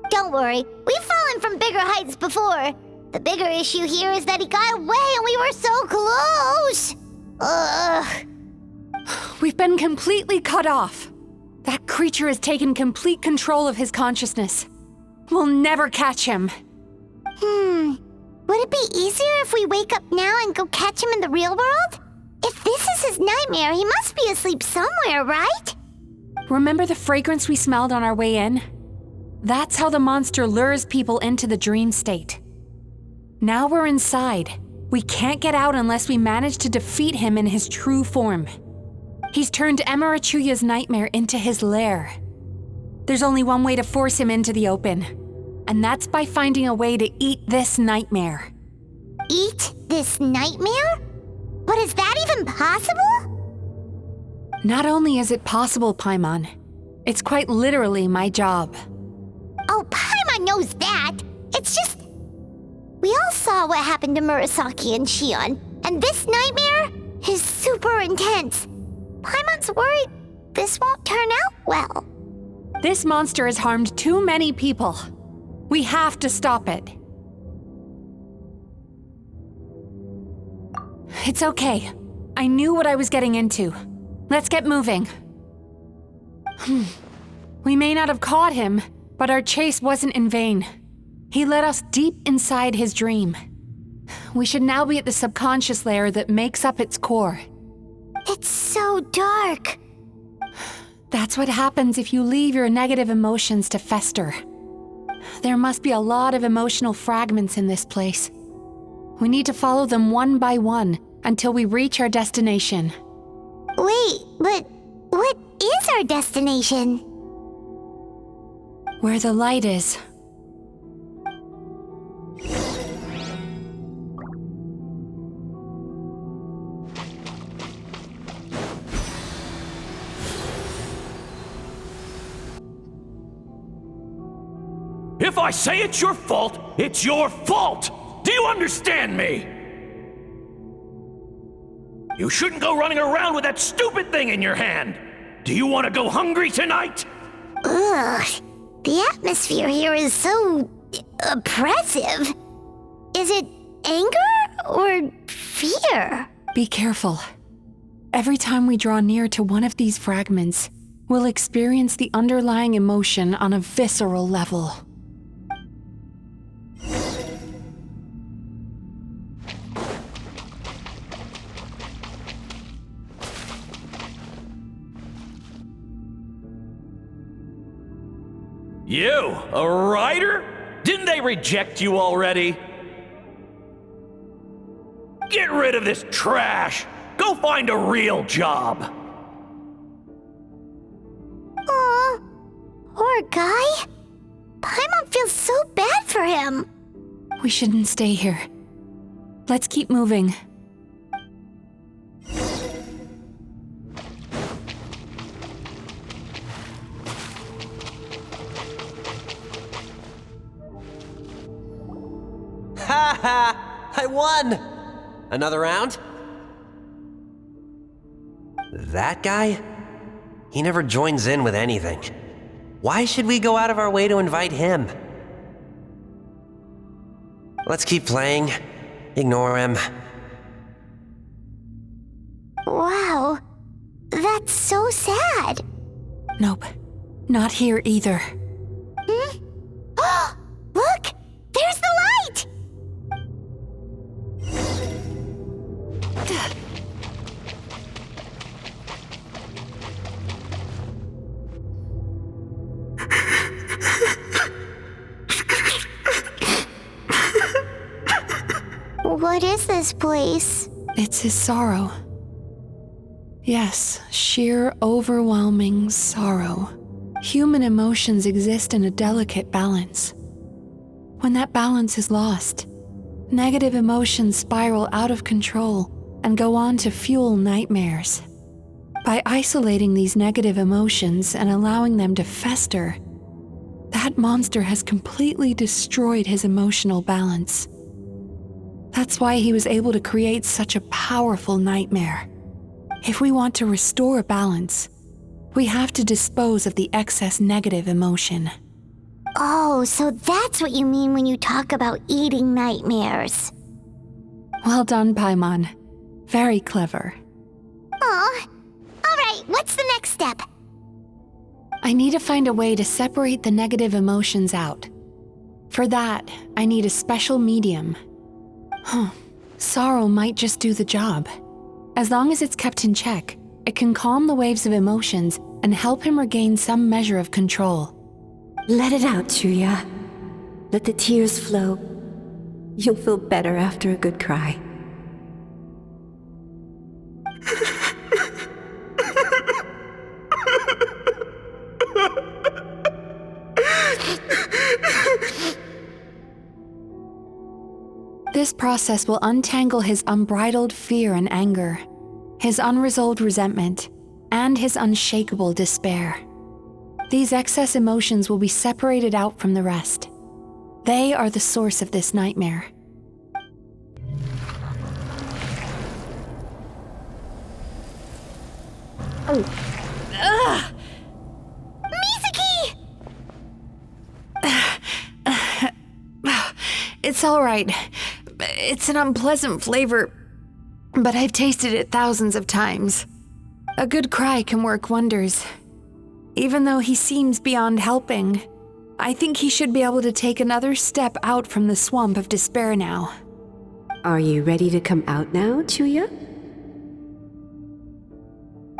Don't worry, we've fallen from bigger heights before. The bigger issue here is that he got away and we were so close! Ugh. We've been completely cut off. That creature has taken complete control of his consciousness. We'll never catch him. Would it be easier if we wake up now and go catch him in the real world? If this is his nightmare, he must be asleep somewhere, right? Remember the fragrance we smelled on our way in? That's how the monster lures people into the dream state. Now we're inside. We can't get out unless we manage to defeat him in his true form. He's turned Emirachuya's nightmare into his lair. There's only one way to force him into the open, and that's by finding a way to eat this nightmare. Eat this nightmare? But But is that even possible? Not only is it possible, Paimon, it's quite literally my job. Oh, Paimon knows that. It's just... We all saw what happened to Murasaki and Shion, and this nightmare is super intense. Paimon's worried this won't turn out well. This monster has harmed too many people. We have to stop it. It's okay. I knew what I was getting into. Let's get moving. We may not have caught him, but our chase wasn't in vain. He led us deep inside his dream. We should now be at the subconscious layer that makes up its core. It's so dark. That's what happens if you leave your negative emotions to fester. There must be a lot of emotional fragments in this place. We need to follow them one by one until we reach our destination. Wait, but what is our destination? Where the light is. If I say it's your fault, it's your fault! Do you understand me? You shouldn't go running around with that stupid thing in your hand! Do you want to go hungry tonight? Ugh, the atmosphere here is so... oppressive. Is it anger or fear? Be careful. Every time we draw near to one of these fragments, we'll experience the underlying emotion on a visceral level. You, a writer? Didn't they reject you already? Get rid of this trash! Go find a real job! Aw, poor guy. Paimon feels so bad for him. We shouldn't stay here. Let's keep moving. Ha ha! I won! Another round? That guy? He never joins in with anything. Why should we go out of our way to invite him? Let's keep playing. Ignore him. Wow, that's so sad. Nope, not here either. Hmm? Look! There's the light! What is this place? It's his sorrow. Yes, sheer overwhelming sorrow. Human emotions exist in a delicate balance. When that balance is lost, negative emotions spiral out of control and go on to fuel nightmares. By isolating these negative emotions and allowing them to fester, that monster has completely destroyed his emotional balance. That's why he was able to create such a powerful nightmare. If we want to restore balance, we have to dispose of the excess negative emotion. Oh, so that's what you mean when you talk about eating nightmares. Well done, Paimon. Very clever. Aw. Alright, what's the next step? I need to find a way to separate the negative emotions out. For that, I need a special medium. Sorrow might just do the job. As long as it's kept in check, it can calm the waves of emotions and help him regain some measure of control. Let it out, Chuya. Let the tears flow. You'll feel better after a good cry. This process will untangle his unbridled fear and anger, his unresolved resentment, and his unshakable despair. These excess emotions will be separated out from the rest. They are the source of this nightmare. Oh. Ugh! Mizuki! It's all right. It's an unpleasant flavor, but I've tasted it thousands of times. A good cry can work wonders. Even though he seems beyond helping, I think he should be able to take another step out from the swamp of despair now. Are you ready to come out now, Chuya?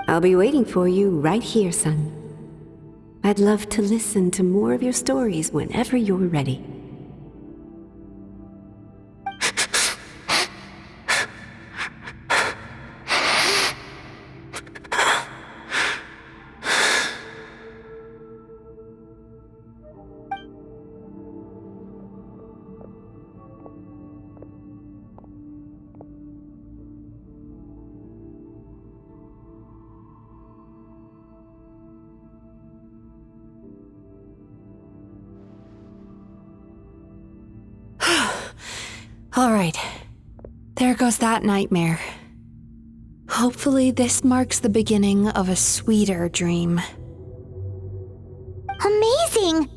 I'll be waiting for you right here, son. I'd love to listen to more of your stories whenever you're ready. All right, there goes that nightmare. Hopefully this marks the beginning of a sweeter dream. Amazing!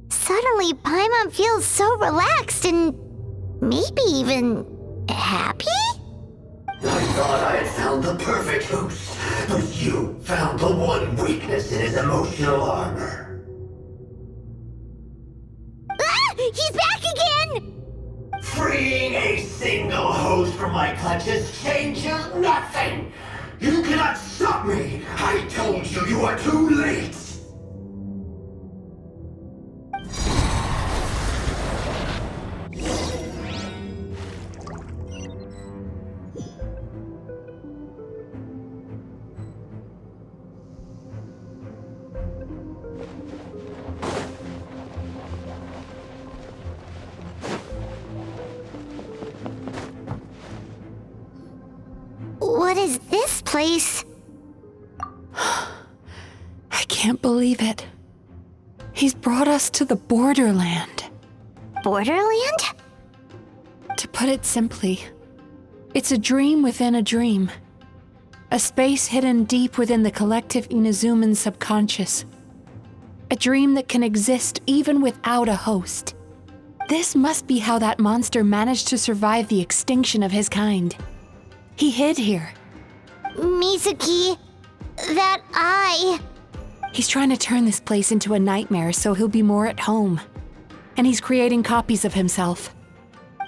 Suddenly, Paimon feels so relaxed and maybe even happy? I thought I had found the perfect host, but you found the one weakness in his emotional armor. Ah! He's back again! Freeing a single host from my clutches changes nothing! You cannot stop me! I told you you are too late! What is this place? I can't believe it. He's brought us to the borderland. Borderland? To put it simply, it's a dream within a dream. A space hidden deep within the collective Inazuman subconscious. A dream that can exist even without a host. This must be how that monster managed to survive the extinction of his kind. He hid here. Mizuki, that eye. He's trying to turn this place into a nightmare so he'll be more at home. And he's creating copies of himself.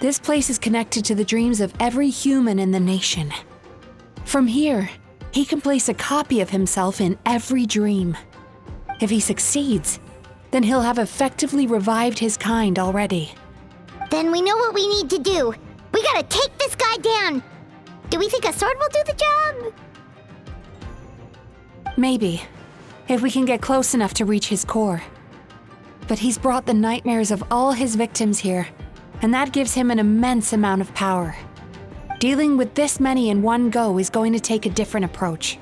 This place is connected to the dreams of every human in the nation. From here, he can place a copy of himself in every dream. If he succeeds, then he'll have effectively revived his kind already. Then we know what we need to do. We gotta take this guy down. Do we think a sword will do the job? Maybe, if we can get close enough to reach his core. But he's brought the nightmares of all his victims here, and that gives him an immense amount of power. Dealing with this many in one go is going to take a different approach.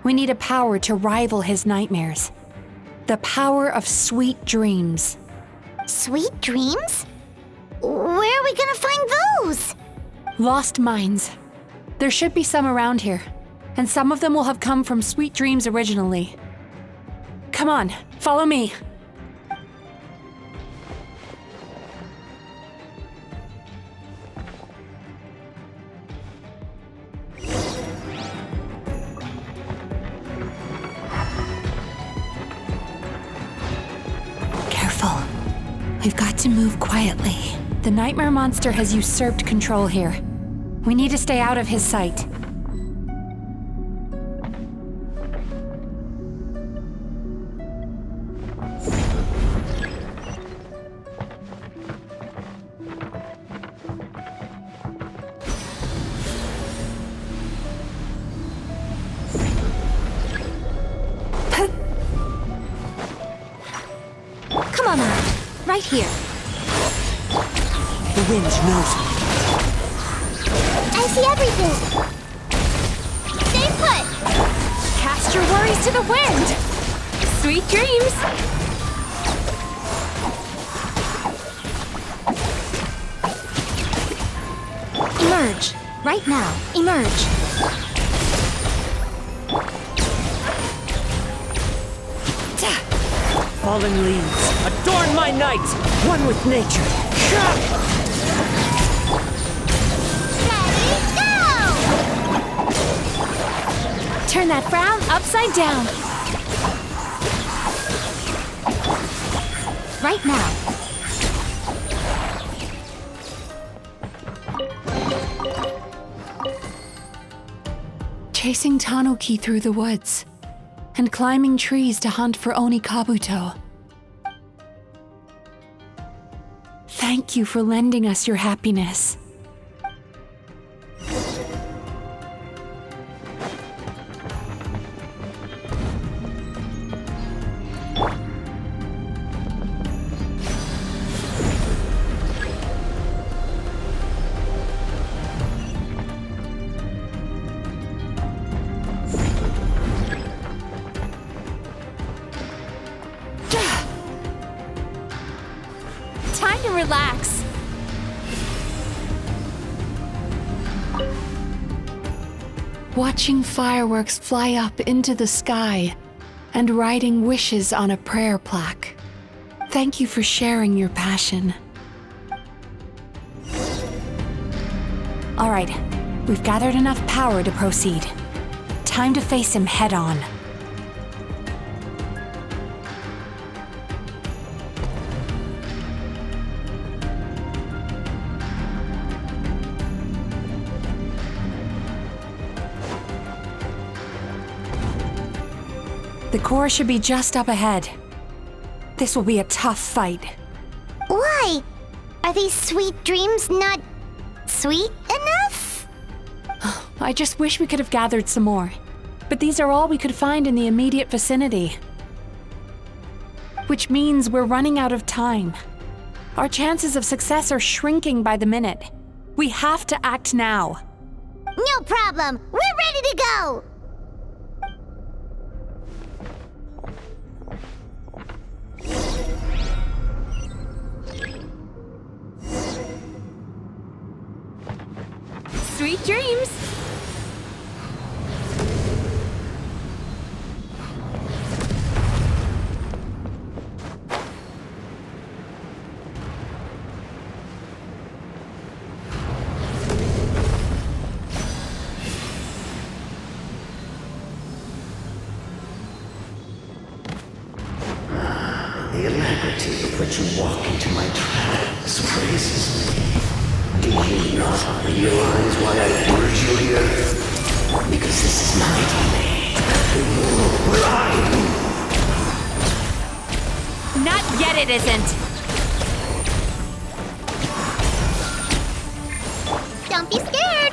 We need a power to rival his nightmares. The power of sweet dreams. Sweet dreams? Where are we gonna find those? Lost minds. There should be some around here, and some of them will have come from sweet dreams originally. Come on, follow me. Careful. We've got to move quietly. The nightmare monster has usurped control here. We need to stay out of his sight. Come on out. Right here. The wind knows me. I see everything. Stay put. Cast your worries to the wind. Sweet dreams. Emerge. Right now. Emerge. Fallen leaves, adorn my night, one with nature. Ready, go! Turn that frown upside down. Right now. Chasing Tanuki through the woods, and climbing trees to hunt for Oni Kabuto. Thank you for lending us your happiness. Time to relax. Watching fireworks fly up into the sky and writing wishes on a prayer plaque. Thank you for sharing your passion. All right, we've gathered enough power to proceed. Time to face him head on. The core should be just up ahead. This will be a tough fight. Why? Are these sweet dreams not sweet enough? I just wish we could have gathered some more. But these are all we could find in the immediate vicinity. Which means we're running out of time. Our chances of success are shrinking by the minute. We have to act now. No problem. We're ready to go. Sweet dreams. The alacrity with which you walk into my trance praises me. Do you not realize why I brought you here? Because this is my domain. Where I am. Not yet, it isn't. Don't be scared.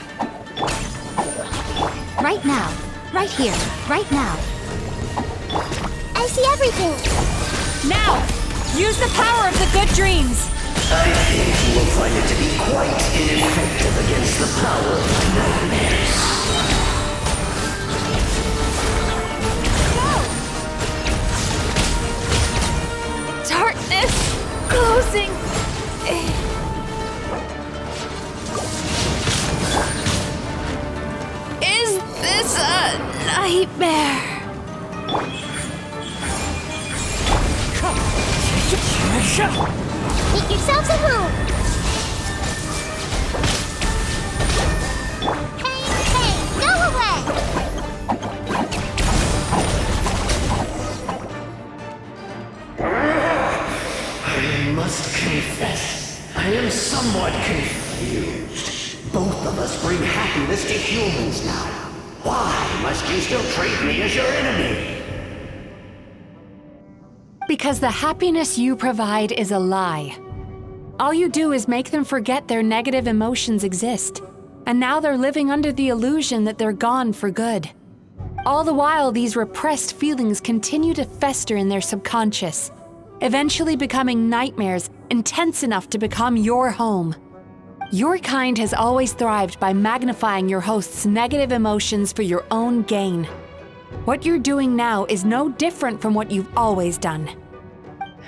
Right now. Right here. Right now. I see everything. Now! Use the power of the good dreams! I think you will find it to be quite ineffective against the power of my nightmares. Darkness closing. Is this a nightmare? Make yourselves at home. Hey, go away. I must confess, I am somewhat confused. Both of us bring happiness to humans now. Why must you still treat me as your enemy? Because the happiness you provide is a lie. All you do is make them forget their negative emotions exist. And now they're living under the illusion that they're gone for good. All the while, these repressed feelings continue to fester in their subconscious, eventually becoming nightmares intense enough to become your home. Your kind has always thrived by magnifying your host's negative emotions for your own gain. What you're doing now is no different from what you've always done.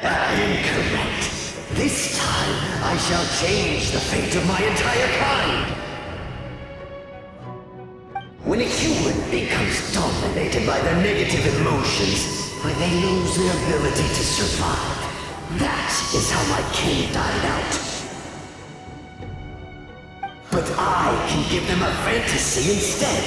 Incorrect. This time, I shall change the fate of my entire kind. When a human becomes dominated by their negative emotions, when they lose their ability to survive, that is how my kin died out. But I can give them a fantasy instead,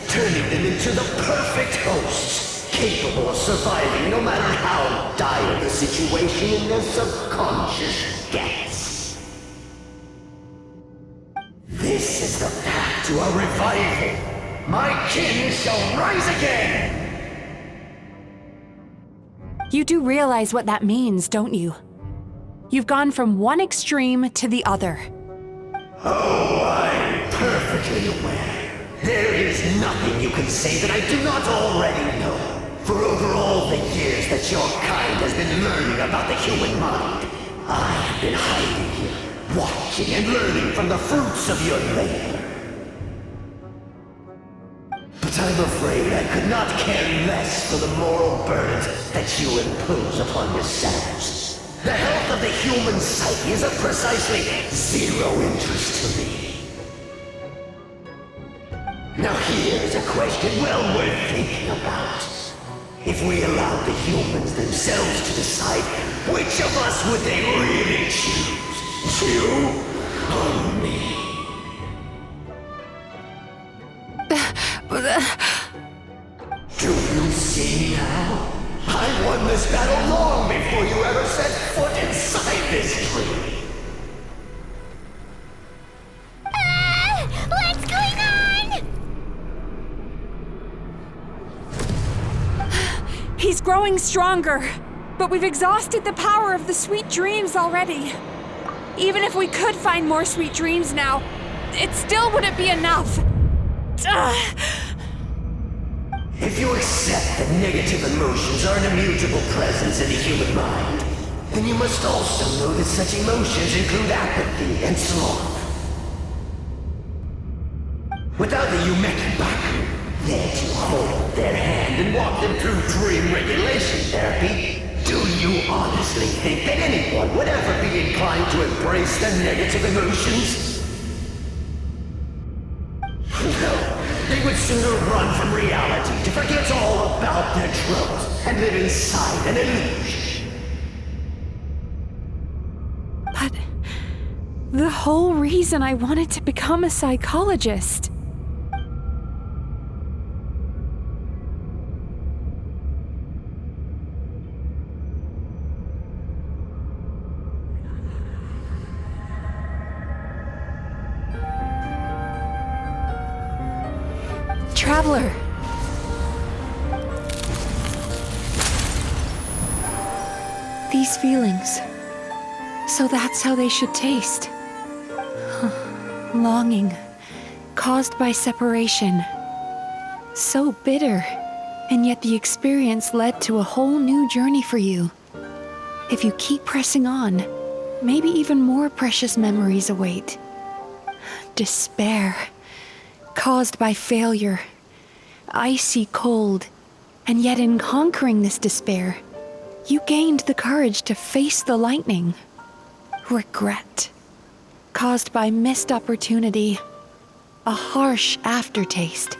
turning them into the perfect hosts, capable of surviving no matter how dire the situation in their subconscious gets. This is the path to a revival. My kin shall rise again! You do realize what that means, don't you? You've gone from one extreme to the other. Oh, I'm perfectly aware. There is nothing you can say that I do not already know. For over all the years that your kind has been learning about the human mind, I have been hiding here, watching and learning from the fruits of your labor. But I'm afraid I could not care less for the moral burdens that you impose upon yourselves. The health of the human psyche is of precisely zero interest to me. Now here's a question well worth thinking about. If we allowed the humans themselves to decide, which of us would they really choose? You or me? Do you see now? I won this battle long before you ever set foot inside this tree. What's going on? He's growing stronger, but we've exhausted the power of the sweet dreams already. Even if we could find more sweet dreams now, it still wouldn't be enough. If you accept that negative emotions are an immutable presence in the human mind, then you must also know that such emotions include apathy and sloth. Without the Yumemizuki there to hold their hand and walk them through dream regulation therapy, do you honestly think that anyone would ever be inclined to embrace their negative emotions? No, they would sooner run from reality to forget all about their troubles and live inside an illusion. But the whole reason I wanted to become a psychologist. Traveler. These feelings. So that's how they should taste. Longing, caused by separation. So bitter, and yet the experience led to a whole new journey for you. If you keep pressing on, maybe even more precious memories await. Despair, caused by failure. Icy cold, and yet in conquering this despair, you gained the courage to face the lightning. Regret, caused by missed opportunity, a harsh aftertaste.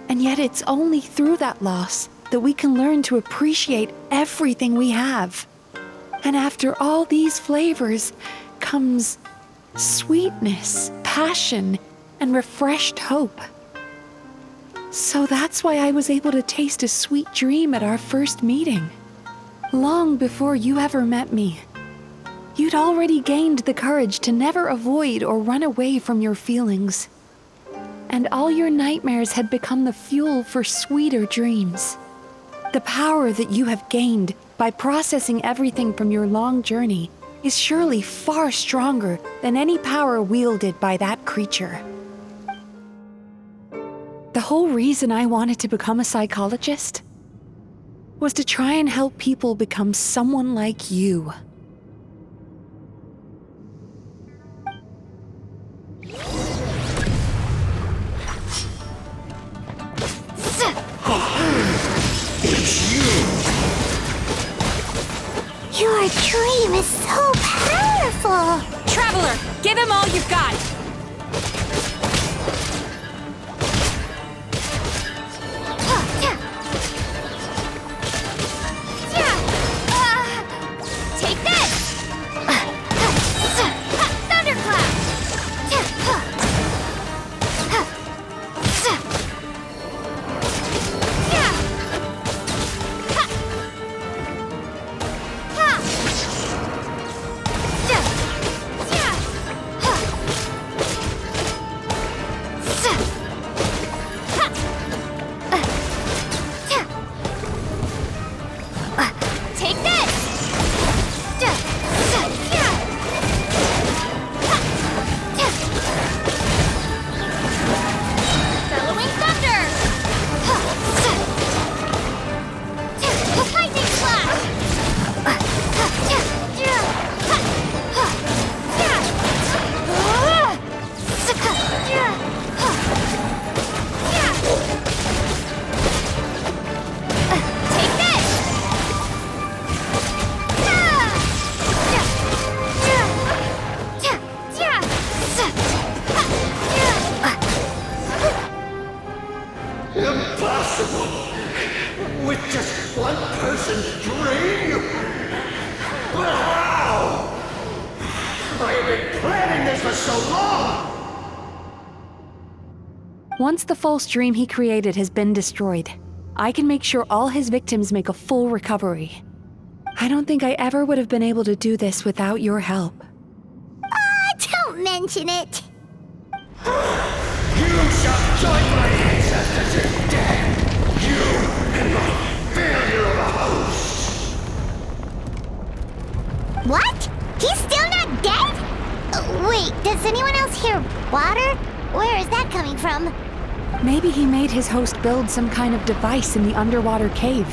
And yet it's only through that loss that we can learn to appreciate everything we have. And after all these flavors comes sweetness, passion, and refreshed hope. So that's why I was able to taste a sweet dream at our first meeting. Long before you ever met me. You'd already gained the courage to never avoid or run away from your feelings. And all your nightmares had become the fuel for sweeter dreams. The power that you have gained by processing everything from your long journey is surely far stronger than any power wielded by that creature. The whole reason I wanted to become a psychologist was to try and help people become someone like you. flame is so powerful! Traveler, give him all you've got! Take this! Thunderclap! Take this! Bellowing thunder! Lightning flash! Take this! Impossible! With just one person's dream? But how? I have been planning this for so long! Once the false dream he created has been destroyed, I can make sure all his victims make a full recovery. I don't think I ever would have been able to do this without your help. Don't mention it! You shall join my ancestors in death! You and my failure of a host! What? He's still not dead? Wait, does anyone else hear water? Where is that coming from? Maybe he made his host build some kind of device in the underwater cave.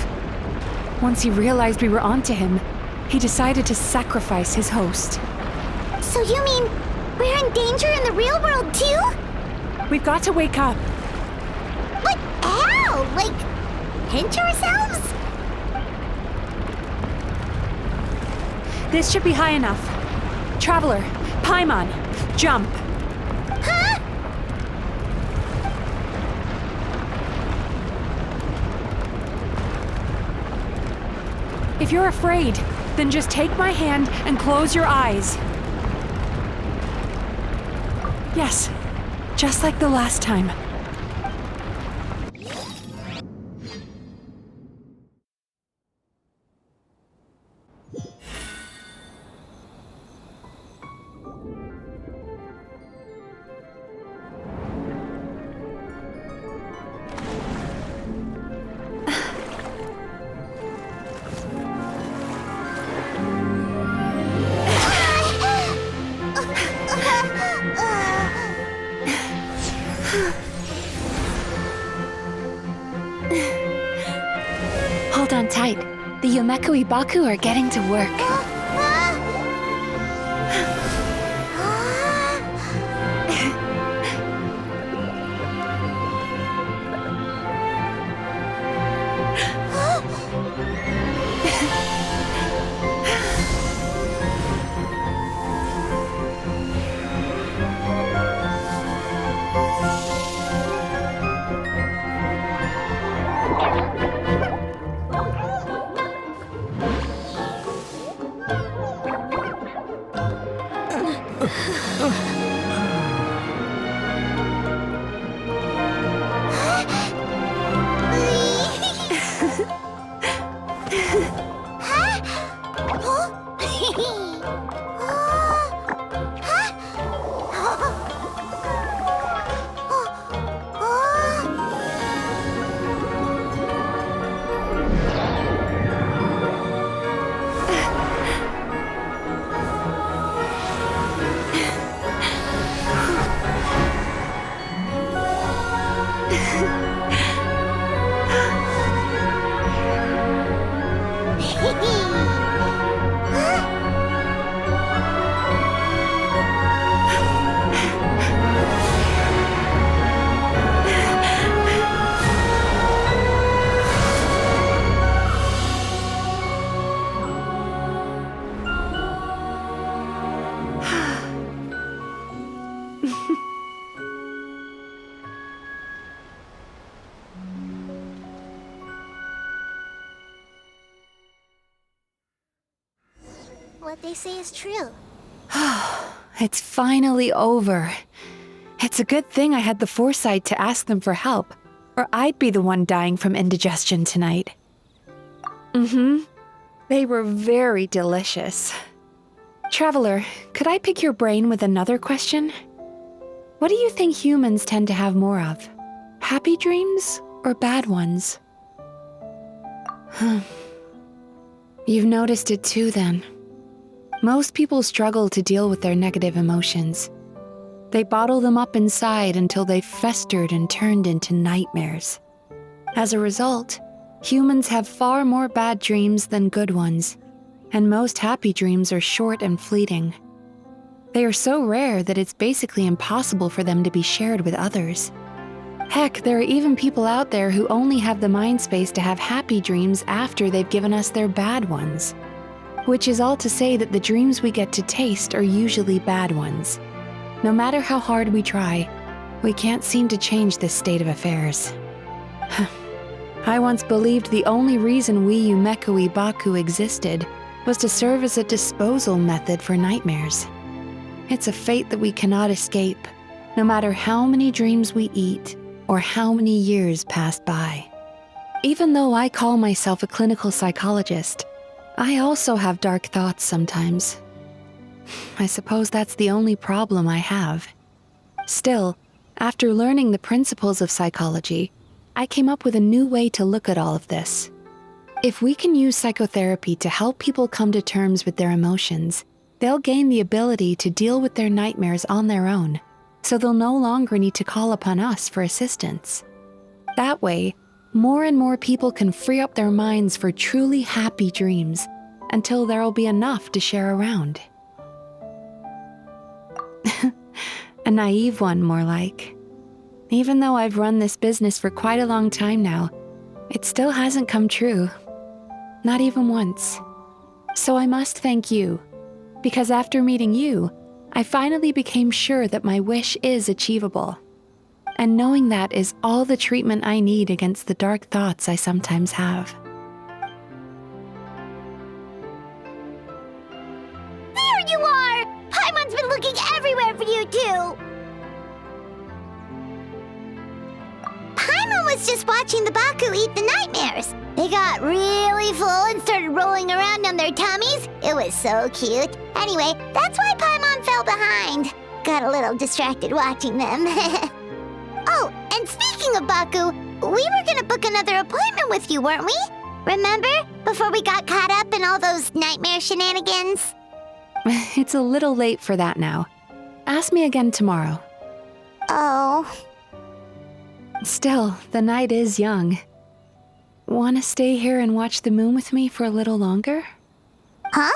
Once he realized we were onto him, he decided to sacrifice his host. So you mean we're in danger in the real world too? We've got to wake up. But how? Like, pinch ourselves? This should be high enough. Traveler, Paimon, jump. Huh? If you're afraid, then just take my hand and close your eyes. Yes, just like the last time. Hold on tight. The Yumemizuki are getting to work. what they say is true. It's finally over. It's a good thing I had the foresight to ask them for help, or I'd be the one dying from indigestion tonight. They were very delicious. Traveler, could I pick your brain with another question? What do you think humans tend to have more of? Happy dreams or bad ones? You've noticed it too, then. Most people struggle to deal with their negative emotions. They bottle them up inside until they've festered and turned into nightmares. As a result, humans have far more bad dreams than good ones, and most happy dreams are short and fleeting. They are so rare that it's basically impossible for them to be shared with others. Heck, there are even people out there who only have the mind space to have happy dreams after they've given us their bad ones. Which is all to say that the dreams we get to taste are usually bad ones. No matter how hard we try, we can't seem to change this state of affairs. I once believed the only reason we Yumemizuki Mizuki existed was to serve as a disposal method for nightmares. It's a fate that we cannot escape, no matter how many dreams we eat or how many years pass by. Even though I call myself a clinical psychologist, I also have dark thoughts sometimes. I suppose that's the only problem I have. Still, after learning the principles of psychology, I came up with a new way to look at all of this. If we can use psychotherapy to help people come to terms with their emotions, they'll gain the ability to deal with their nightmares on their own, so they'll no longer need to call upon us for assistance. That way, more and more people can free up their minds for truly happy dreams until there'll be enough to share around. A naive one, more like. Even though I've run this business for quite a long time now, it still hasn't come true. Not even once. So I must thank you, because after meeting you, I finally became sure that my wish is achievable. And knowing that is all the treatment I need against the dark thoughts I sometimes have. There you are! Paimon's been looking everywhere for you, too! Paimon was just watching the Baku eat the nightmares. They got really full and started rolling around on their tummies. It was so cute. Anyway, that's why Paimon fell behind. Got a little distracted watching them. Oh, and speaking of Baku, we were gonna book another appointment with you, weren't we? Remember? Before we got caught up in all those nightmare shenanigans? It's a little late for that now. Ask me again tomorrow. Oh. Still, the night is young. Wanna stay here and watch the moon with me for a little longer? Huh?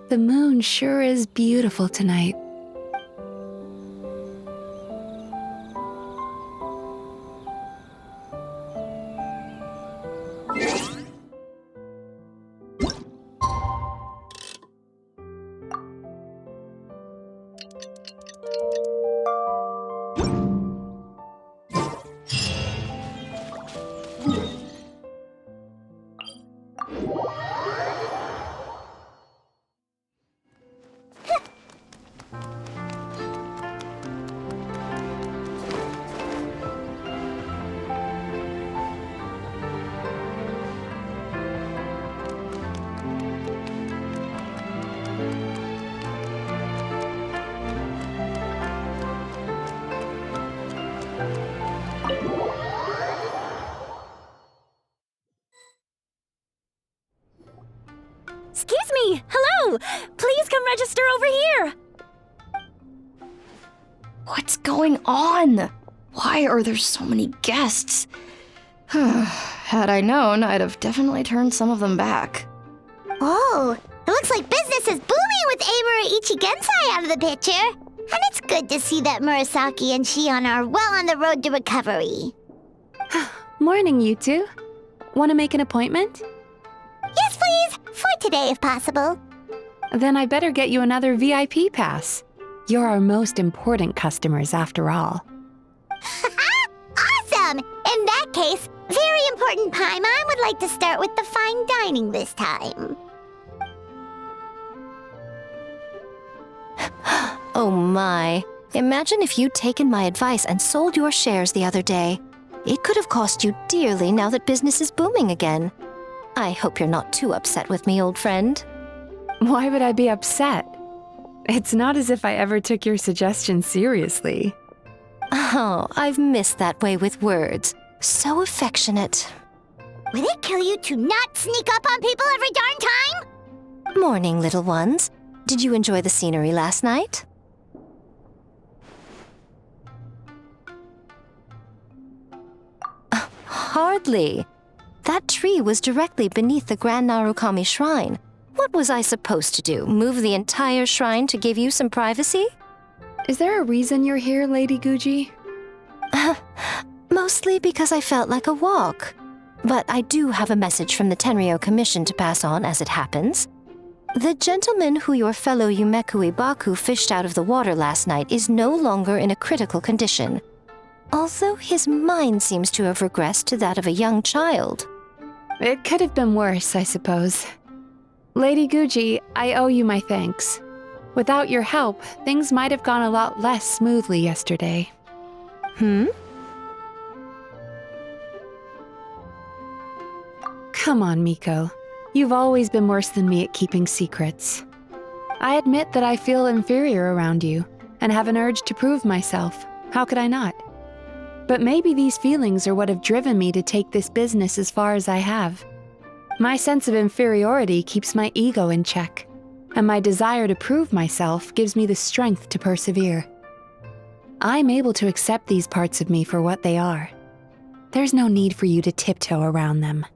The moon sure is beautiful tonight. Excuse me! Hello! Please come register over here! What's going on? Why are there so many guests? Had I known, I'd have definitely turned some of them back. Oh, it looks like business is booming with Amura Ichigensai out of the picture. And it's good to see that Murasaki and Shion are well on the road to recovery. Morning, you two. Want to make an appointment? Yes, please. For today, if possible. Then I better get you another VIP pass. You're our most important customers after all. Awesome! In that case, very important Paimon would like to start with the fine dining this time. Oh my. Imagine if you'd taken my advice and sold your shares the other day. It could have cost you dearly now that business is booming again. I hope you're not too upset with me, old friend. Why would I be upset? It's not as if I ever took your suggestion seriously. Oh, I've missed that way with words. So affectionate. Would it kill you to not sneak up on people every darn time? Morning, little ones. Did you enjoy the scenery last night? Hardly. That tree was directly beneath the Grand Narukami Shrine. What was I supposed to do? Move the entire shrine to give you some privacy? Is there a reason you're here, Lady Guji? Mostly because I felt like a walk. But I do have a message from the Tenryo Commission to pass on as it happens. The gentleman who your fellow Yumemizuki Mizuki fished out of the water last night is no longer in a critical condition. Although his mind seems to have regressed to that of a young child. It could have been worse, I suppose. Lady Guji, I owe you my thanks. Without your help, things might have gone a lot less smoothly yesterday. Come on, Miko. You've always been worse than me at keeping secrets. I admit that I feel inferior around you, and have an urge to prove myself. How could I not? But maybe these feelings are what have driven me to take this business as far as I have. My sense of inferiority keeps my ego in check, and my desire to prove myself gives me the strength to persevere. I'm able to accept these parts of me for what they are. There's no need for you to tiptoe around them.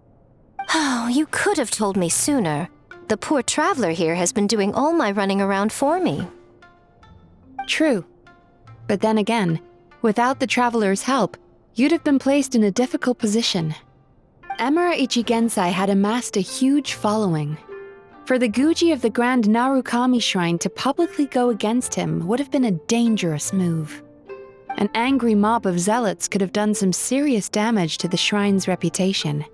Oh, you could have told me sooner. The poor traveler here has been doing all my running around for me. True. But then again, without the traveler's help, you'd have been placed in a difficult position. Emura Ichigensai had amassed a huge following. For the Guji of the Grand Narukami Shrine to publicly go against him would have been a dangerous move. An angry mob of zealots could have done some serious damage to the shrine's reputation.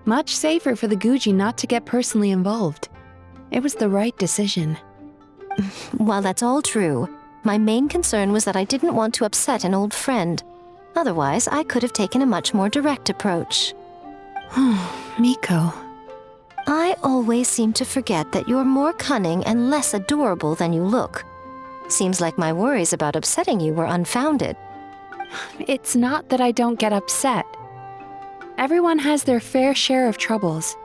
Much safer for the Guji not to get personally involved. It was the right decision. While that's all true, my main concern was that I didn't want to upset an old friend. Otherwise, I could have taken a much more direct approach. Miko. I always seem to forget that you're more cunning and less adorable than you look. Seems like my worries about upsetting you were unfounded. It's not that I don't get upset. Everyone has their fair share of troubles,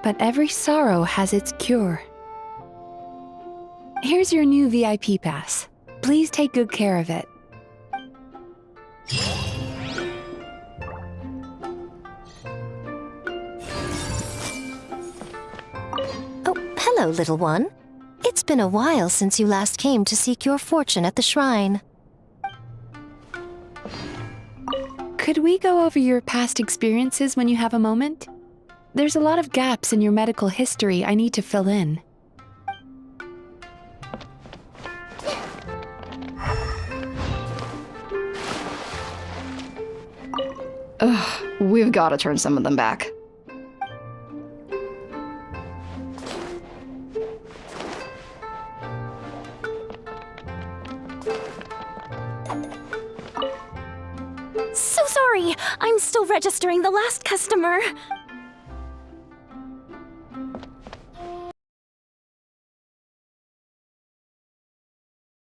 but every sorrow has its cure. Here's your new VIP pass. Please take good care of it. Oh, hello, little one. It's been a while since you last came to seek your fortune at the shrine. Could we go over your past experiences when you have a moment? There's a lot of gaps in your medical history I need to fill in. Ugh, we've got to turn some of them back. So sorry! I'm still registering the last customer.